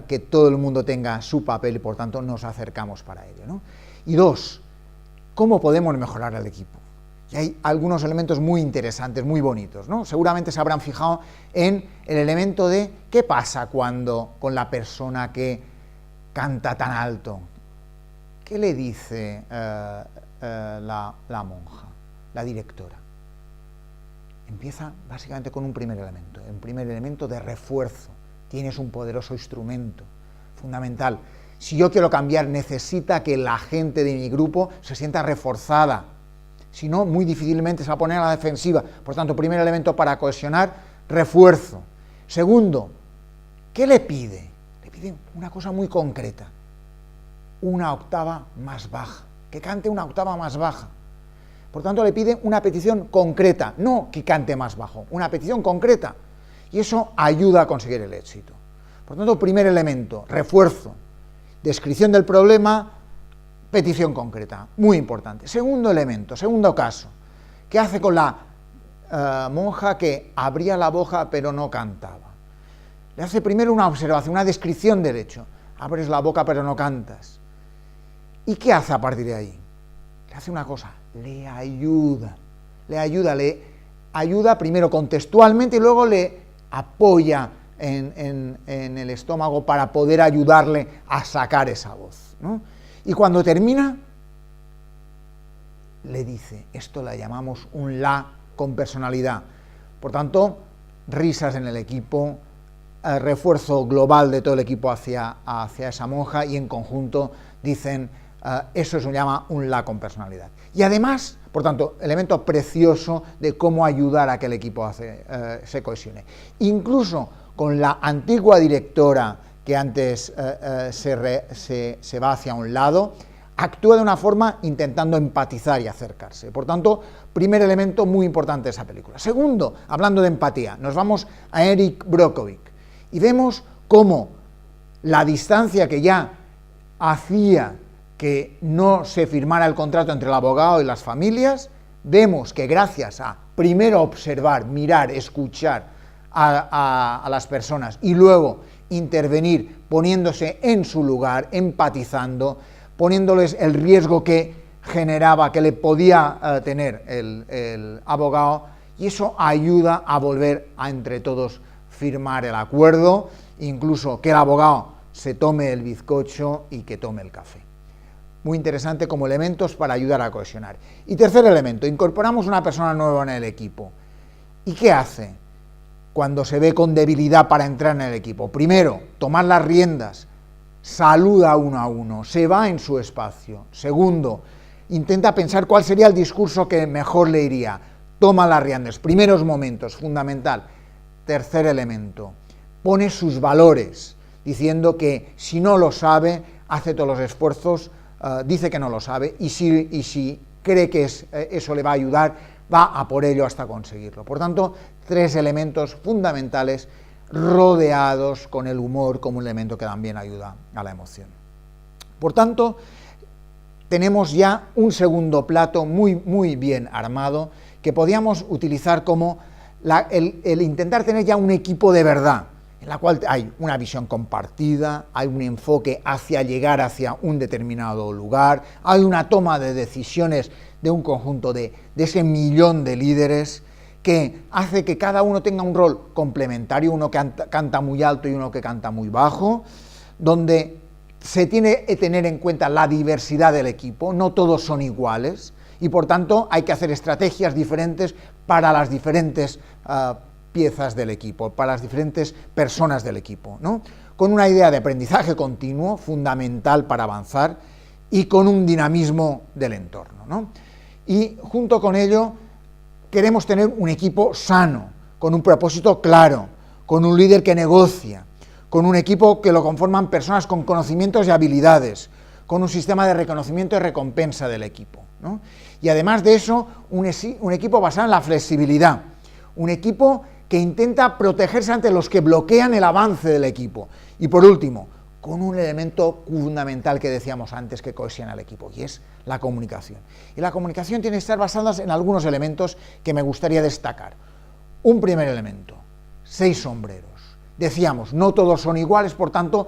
que todo el mundo tenga su papel y por tanto nos acercamos para ello, ¿no? Y 2, ¿cómo podemos mejorar al equipo? Y hay algunos elementos muy interesantes, muy bonitos, ¿no? Seguramente se habrán fijado en el elemento de qué pasa cuando con la persona que canta tan alto. ¿Qué le dice la monja, la directora? Empieza básicamente con un primer elemento de refuerzo. Tienes un poderoso instrumento, fundamental. Si yo quiero cambiar, necesita que la gente de mi grupo se sienta reforzada. Si no, muy difícilmente se va a poner a la defensiva. Por tanto, primer elemento para cohesionar, refuerzo. Segundo, ¿qué le pide? Le pide una cosa muy concreta, una octava más baja, que cante una octava más baja. Por tanto, le pide una petición concreta, no que cante más bajo, una petición concreta. Y eso ayuda a conseguir el éxito. Por tanto, primer elemento, refuerzo, descripción del problema, petición concreta, muy importante. Segundo elemento, segundo caso, ¿qué hace con la monja que abría la boca pero no cantaba? Le hace primero una observación, una descripción del hecho. Abres la boca pero no cantas. ¿Y qué hace a partir de ahí? Le hace una cosa, le ayuda primero contextualmente y luego le apoya en el estómago para poder ayudarle a sacar esa voz, ¿no? Y cuando termina, le dice, esto la llamamos un la con personalidad. Por tanto, risas en el equipo, refuerzo global de todo el equipo hacia esa monja y en conjunto dicen, eso se llama un la con personalidad. Y además, por tanto, elemento precioso de cómo ayudar a que el equipo se cohesione. Incluso con la antigua directora que antes se va hacia un lado, actúa de una forma intentando empatizar y acercarse. Por tanto, primer elemento muy importante de esa película. Segundo, hablando de empatía, nos vamos a Erin Brockovich y vemos cómo la distancia que ya hacía que no se firmara el contrato entre el abogado y las familias, vemos que gracias a primero observar, mirar, escuchar a las personas y luego intervenir poniéndose en su lugar, empatizando, poniéndoles el riesgo que generaba, que le podía tener el abogado, y eso ayuda a volver a entre todos firmar el acuerdo, incluso que el abogado se tome el bizcocho y que tome el café. Muy interesante como elementos para ayudar a cohesionar. Y tercer elemento, incorporamos una persona nueva en el equipo. ¿Y qué hace cuando se ve con debilidad para entrar en el equipo? Primero, tomar las riendas, saluda uno a uno, se va en su espacio. Segundo, intenta pensar cuál sería el discurso que mejor le iría. Toma las riendas, primeros momentos, fundamental. Tercer elemento, pone sus valores, diciendo que si no lo sabe, hace todos los esfuerzos, dice que no lo sabe, y si cree que eso le va a ayudar, va a por ello hasta conseguirlo. Por tanto, tres elementos fundamentales rodeados con el humor como un elemento que también ayuda a la emoción. Por tanto, tenemos ya un segundo plato muy bien armado que podíamos utilizar como el intentar tener ya un equipo de verdad, en la cual hay una visión compartida, hay un enfoque hacia llegar hacia un determinado lugar, hay una toma de decisiones de un conjunto de ese millón de líderes que hace que cada uno tenga un rol complementario, uno que canta muy alto y uno que canta muy bajo, donde se tiene que tener en cuenta la diversidad del equipo, no todos son iguales, y por tanto hay que hacer estrategias diferentes para las diferentes piezas del equipo, para las diferentes personas del equipo, ¿no? Con una idea de aprendizaje continuo, fundamental para avanzar, y con un dinamismo del entorno, ¿no? Y junto con ello queremos tener un equipo sano, con un propósito claro, con un líder que negocia, con un equipo que lo conforman personas con conocimientos y habilidades, con un sistema de reconocimiento y recompensa del equipo, ¿no? Y además de eso, un equipo basado en la flexibilidad, un equipo que intenta protegerse ante los que bloquean el avance del equipo. Y por último, con un elemento fundamental que decíamos antes que cohesiona el equipo, y es la comunicación. Y la comunicación tiene que estar basada en algunos elementos que me gustaría destacar. Un primer elemento, 6 sombreros. Decíamos, no todos son iguales, por tanto,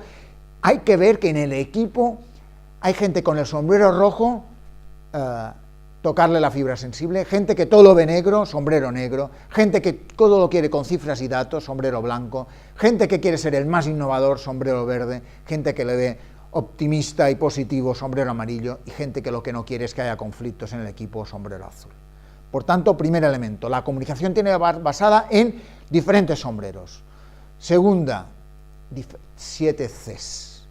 hay que ver que en el equipo hay gente con el sombrero rojo, tocarle la fibra sensible, gente que todo lo ve negro, sombrero negro, gente que todo lo quiere con cifras y datos, sombrero blanco, gente que quiere ser el más innovador, sombrero verde, gente que le ve optimista y positivo, sombrero amarillo, y gente que lo que no quiere es que haya conflictos en el equipo, sombrero azul. Por tanto, primer elemento, la comunicación tiene basada en diferentes sombreros. Segunda, 7 Cs.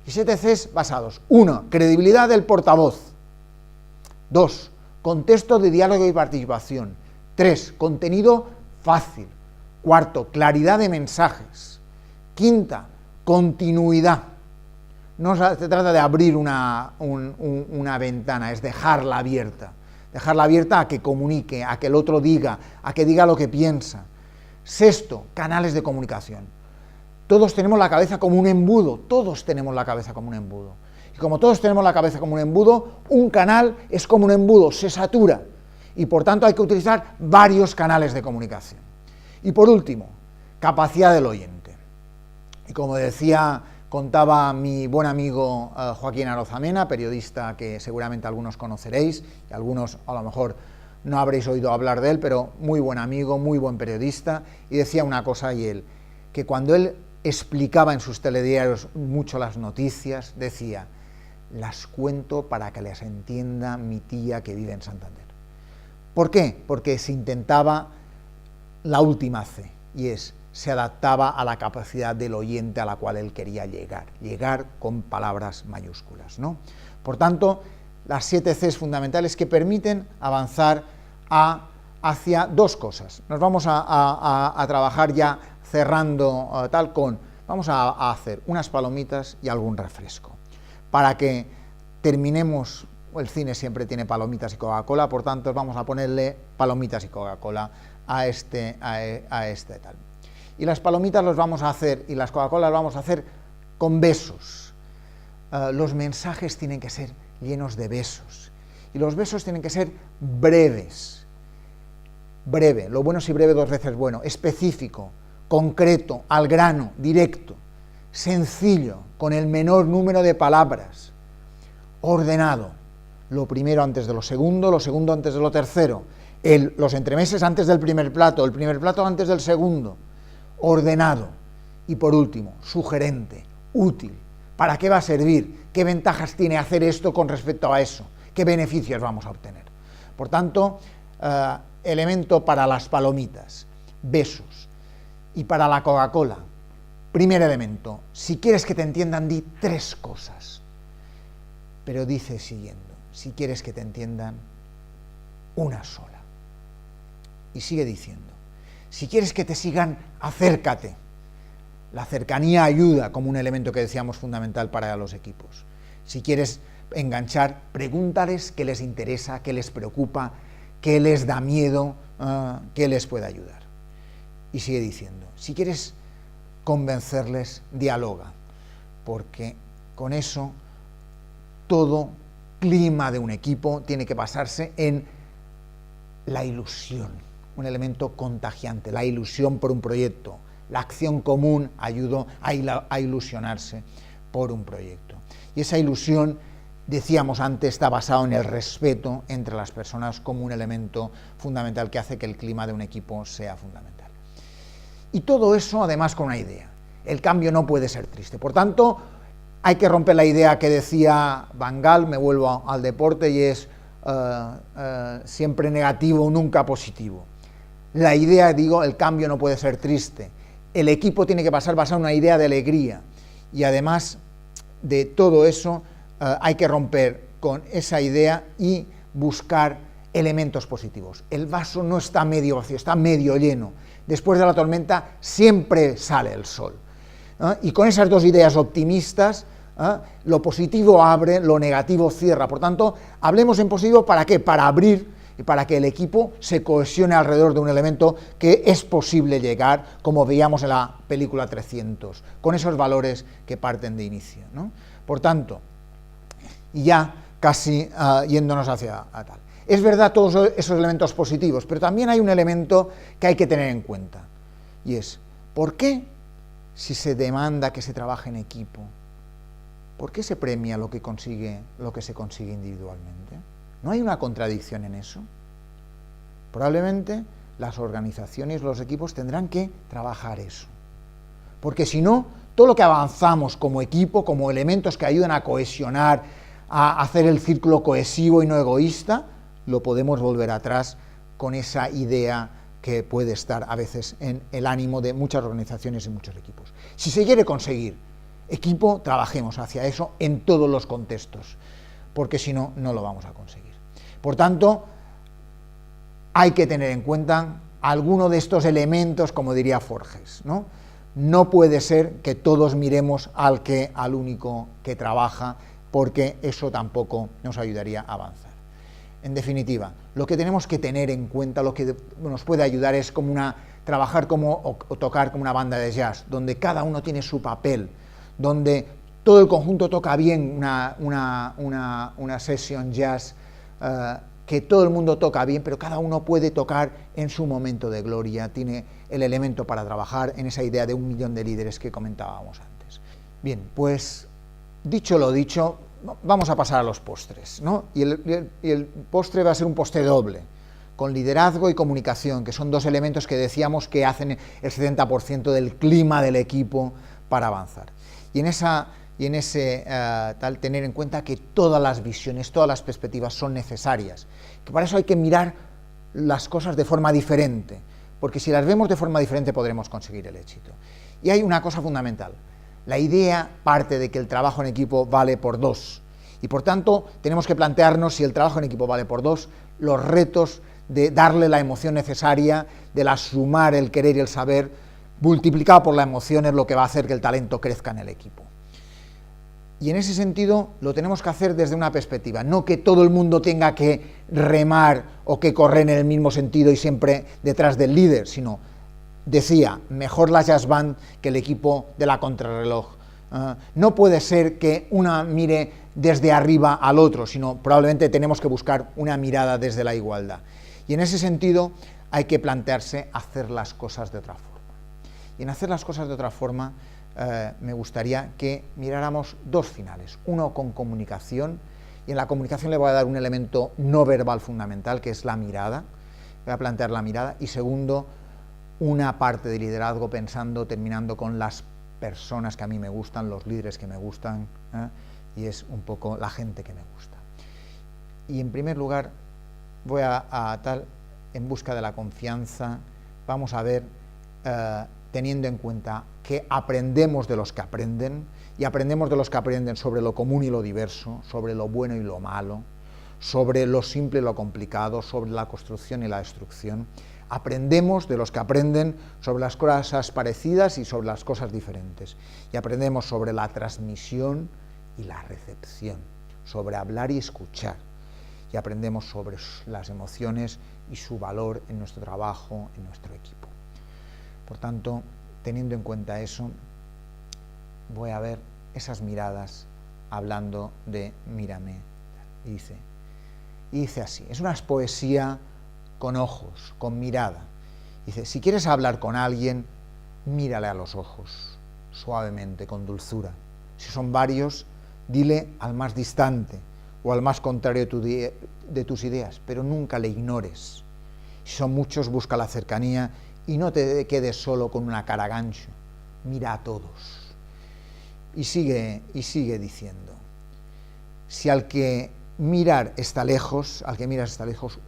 Y 7 Cs basados, 1, credibilidad del portavoz. 2, contexto de diálogo y participación. 3, contenido fácil. 4, claridad de mensajes. 5, continuidad. No se trata de abrir una ventana, es dejarla abierta. Dejarla abierta a que comunique, a que el otro diga, a que diga lo que piensa. 6, canales de comunicación. Todos tenemos la cabeza como un embudo, todos tenemos la cabeza como un embudo. Y como todos tenemos la cabeza como un embudo, un canal es como un embudo, se satura. Y por tanto hay que utilizar varios canales de comunicación. Y por último, capacidad del oyente. Y como contaba mi buen amigo Joaquín Arozamena, periodista que seguramente algunos conoceréis, y algunos a lo mejor no habréis oído hablar de él, pero muy buen amigo, muy buen periodista, y decía una cosa que cuando él explicaba en sus telediarios mucho las noticias, decía: las cuento para que las entienda mi tía que vive en Santander. ¿Por qué? Porque se intentaba la última C, y se adaptaba a la capacidad del oyente a la cual él quería llegar con palabras mayúsculas, ¿no? Por tanto, las 7 Cs fundamentales que permiten avanzar hacia 2 cosas. Nos vamos a trabajar ya cerrando vamos a hacer unas palomitas y algún refresco, para que terminemos. El cine siempre tiene palomitas y Coca-Cola, por tanto vamos a ponerle palomitas y Coca-Cola a este tal. Y las palomitas los vamos a hacer, y las Coca-Cola las vamos a hacer con besos. Los mensajes tienen que ser llenos de besos, y los besos tienen que ser breves. Breve, lo bueno si breve 2 veces bueno, específico. concreto, al grano, directo, sencillo, con el menor número de palabras, ordenado, lo primero antes de lo segundo antes de lo tercero, los entremeses antes del primer plato, el primer plato antes del segundo, ordenado, y por último, sugerente, útil. ¿Para qué va a servir? ¿Qué ventajas tiene hacer esto con respecto a eso? ¿Qué beneficios vamos a obtener? Por tanto, elemento para las palomitas, besos, y para la Coca-Cola, primer elemento, si quieres que te entiendan, di 3 cosas, pero dice siguiendo, si quieres que te entiendan, una sola. Y sigue diciendo, si quieres que te sigan, acércate. La cercanía ayuda como un elemento que decíamos fundamental para los equipos. Si quieres enganchar, pregúntales qué les interesa, qué les preocupa, qué les da miedo, qué les puede ayudar. Y sigue diciendo, si quieres convencerles, dialoga, porque con eso todo clima de un equipo tiene que basarse en la ilusión, un elemento contagiante, la ilusión por un proyecto. La acción común ayudó a ilusionarse por un proyecto. Y esa ilusión, decíamos antes, está basado en el respeto entre las personas como un elemento fundamental que hace que el clima de un equipo sea fundamental. Y todo eso además con una idea. El cambio no puede ser triste. Por tanto, hay que romper la idea que decía Van Gaal, me vuelvo al deporte, y es siempre negativo, nunca positivo. La idea, el cambio no puede ser triste. El equipo tiene que basado en una idea de alegría, y además de todo eso hay que romper con esa idea y buscar elementos positivos. El vaso no está medio vacío, está medio lleno. Después de la tormenta siempre sale el sol. Y con esas dos ideas optimistas, lo positivo abre, lo negativo cierra. Por tanto, hablemos en positivo, ¿para qué? Para abrir y para que el equipo se cohesione alrededor de un elemento que es posible llegar, como veíamos en la película 300, con esos valores que parten de inicio, ¿no? Por tanto, y ya casi yéndonos hacia tal. Es verdad todos esos elementos positivos, pero también hay un elemento que hay que tener en cuenta, y es, ¿por qué si se demanda que se trabaje en equipo, por qué se premia lo que se consigue individualmente? ¿No hay una contradicción en eso? Probablemente las organizaciones, los equipos tendrán que trabajar eso, porque si no, todo lo que avanzamos como equipo, como elementos que ayudan a cohesionar, a hacer el círculo cohesivo y no egoísta, lo podemos volver atrás con esa idea que puede estar a veces en el ánimo de muchas organizaciones y muchos equipos. Si se quiere conseguir equipo, trabajemos hacia eso en todos los contextos, porque si no, no lo vamos a conseguir. Por tanto, hay que tener en cuenta alguno de estos elementos, como diría Forges, ¿no? No puede ser que todos miremos al único que trabaja, porque eso tampoco nos ayudaría a avanzar. En definitiva, lo que tenemos que tener en cuenta, lo que nos puede ayudar es trabajar o tocar como una banda de jazz, donde cada uno tiene su papel, donde todo el conjunto toca bien una session jazz, que todo el mundo toca bien, pero cada uno puede tocar en su momento de gloria, tiene el elemento para trabajar en esa idea de 1 millón de líderes que comentábamos antes. Bien, pues dicho lo dicho, vamos a pasar a los postres, ¿no? Y el postre va a ser un postre doble, con liderazgo y comunicación, que son dos elementos que decíamos que hacen el 70% del clima del equipo para avanzar. Y en ese tener en cuenta que todas las visiones, todas las perspectivas son necesarias, que para eso hay que mirar las cosas de forma diferente, porque si las vemos de forma diferente podremos conseguir el éxito. Y hay una cosa fundamental, la idea parte de que el trabajo en equipo vale por 2, y por tanto tenemos que plantearnos, si el trabajo en equipo vale por 2, los retos de darle la emoción necesaria, de la sumar el querer y el saber, multiplicado por la emoción, es lo que va a hacer que el talento crezca en el equipo. Y en ese sentido lo tenemos que hacer desde una perspectiva, no que todo el mundo tenga que remar o que correr en el mismo sentido y siempre detrás del líder, sino, decía, mejor la jazz band que el equipo de la contrarreloj. No puede ser que una mire desde arriba al otro, sino probablemente tenemos que buscar una mirada desde la igualdad. Y en ese sentido hay que plantearse hacer las cosas de otra forma. Y en hacer las cosas de otra forma, me gustaría que miráramos dos finales, uno con comunicación, y en la comunicación le voy a dar un elemento no verbal fundamental, que es la mirada, voy a plantear la mirada, y segundo, una parte de liderazgo terminando con las personas que a mí me gustan, los líderes que me gustan, y es un poco la gente que me gusta. Y en primer lugar, voy en busca de la confianza, vamos a ver, teniendo en cuenta que aprendemos de los que aprenden, y aprendemos de los que aprenden sobre lo común y lo diverso, sobre lo bueno y lo malo, sobre lo simple y lo complicado, sobre la construcción y la destrucción. Aprendemos de los que aprenden sobre las cosas parecidas y sobre las cosas diferentes. Y aprendemos sobre la transmisión y la recepción, sobre hablar y escuchar. Y aprendemos sobre las emociones y su valor en nuestro trabajo, en nuestro equipo. Por tanto, teniendo en cuenta eso, voy a ver esas miradas hablando de mírame. Y dice así, es una poesía con ojos, con mirada. Dice, si quieres hablar con alguien, mírale a los ojos, suavemente, con dulzura. Si son varios, dile al más distante o al más contrario de tus ideas, pero nunca le ignores. Si son muchos, busca la cercanía y no te quedes solo con una cara gancho, mira a todos. Y sigue diciendo, si al que miras está lejos,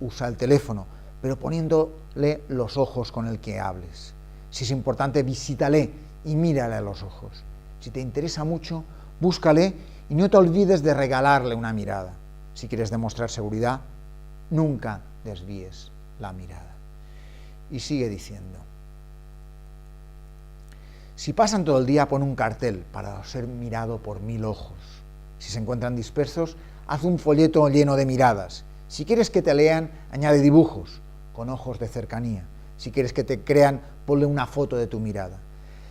usa el teléfono, pero poniéndole los ojos con el que hables. Si es importante, visítale y mírale a los ojos. Si te interesa mucho, búscale y no te olvides de regalarle una mirada. Si quieres demostrar seguridad, nunca desvíes la mirada. Y sigue diciendo, si pasan todo el día, pon un cartel para ser mirado por 1000 ojos. Si se encuentran dispersos, haz un folleto lleno de miradas. Si quieres que te lean, añade dibujos con ojos de cercanía. Si quieres que te crean, ponle una foto de tu mirada.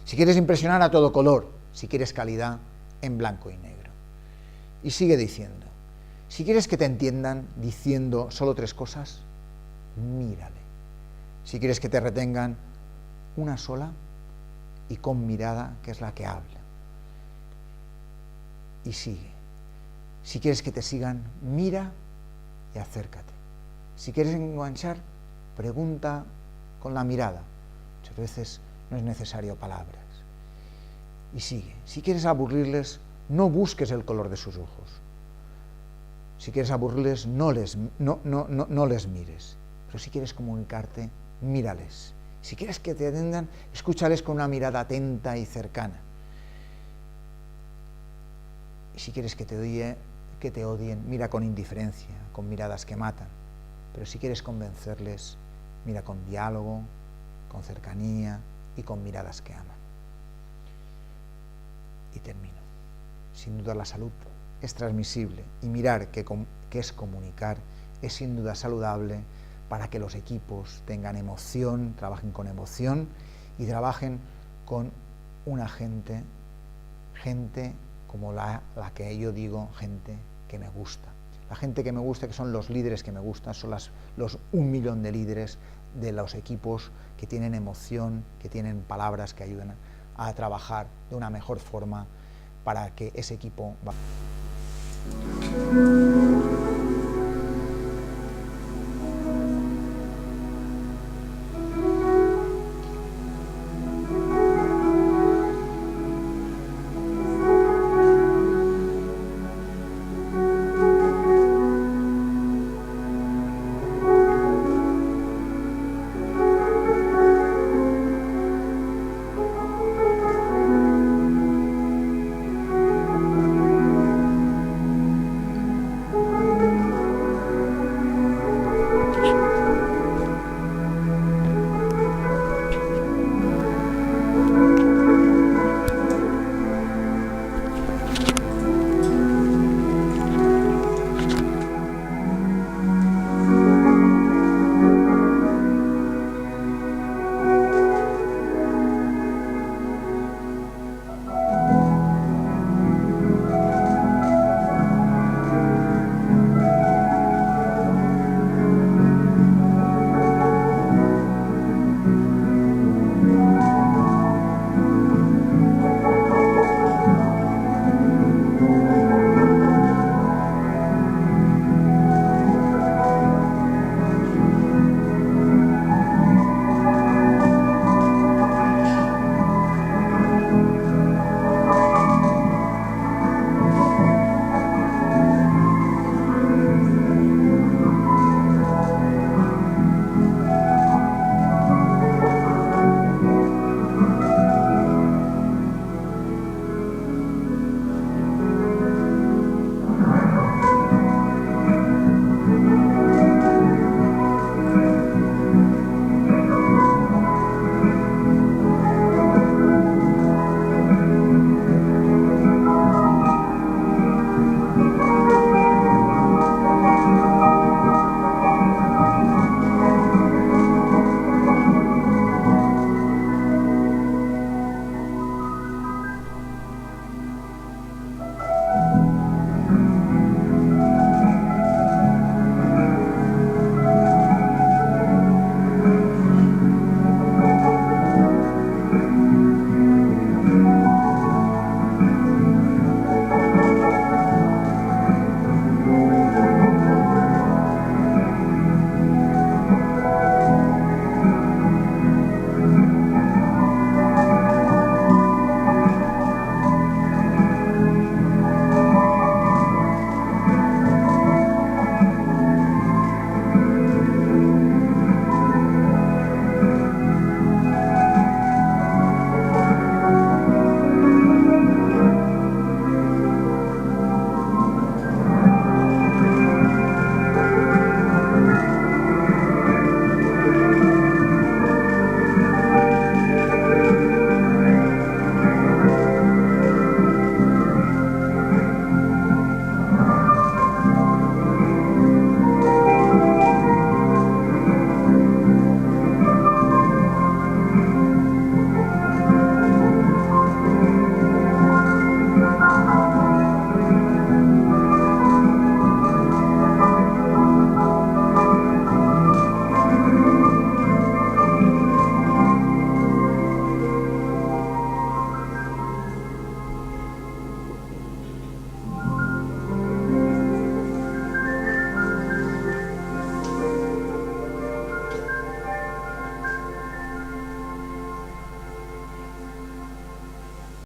Si quieres impresionar, a todo color. Si quieres calidad, en blanco y negro. Y sigue diciendo, si quieres que te entiendan diciendo solo 3 cosas, mírale. Si quieres que te retengan, una sola y con mirada, que es la que habla. Y sigue. Si quieres que te sigan, mira y acércate. Si quieres enganchar, pregunta con la mirada. Muchas veces no es necesario palabras. Y sigue. Si quieres aburrirles, no busques el color de sus ojos. Si quieres aburrirles, no les mires. Pero si quieres comunicarte, mírales. Si quieres que te atiendan, escúchales con una mirada atenta y cercana. Y si quieres que te odien, mira con indiferencia, con miradas que matan. Pero si quieres convencerles, mira con diálogo, con cercanía y con miradas que aman. Y termino. Sin duda la salud es transmisible y mirar que es comunicar es sin duda saludable para que los equipos tengan emoción, trabajen con emoción y trabajen con una gente como la que yo digo, gente que me gusta. La gente que me gusta, que son los líderes que me gustan, son los 1 millón de líderes de los equipos que tienen emoción, que tienen palabras que ayudan a trabajar de una mejor forma para que ese equipo vaya.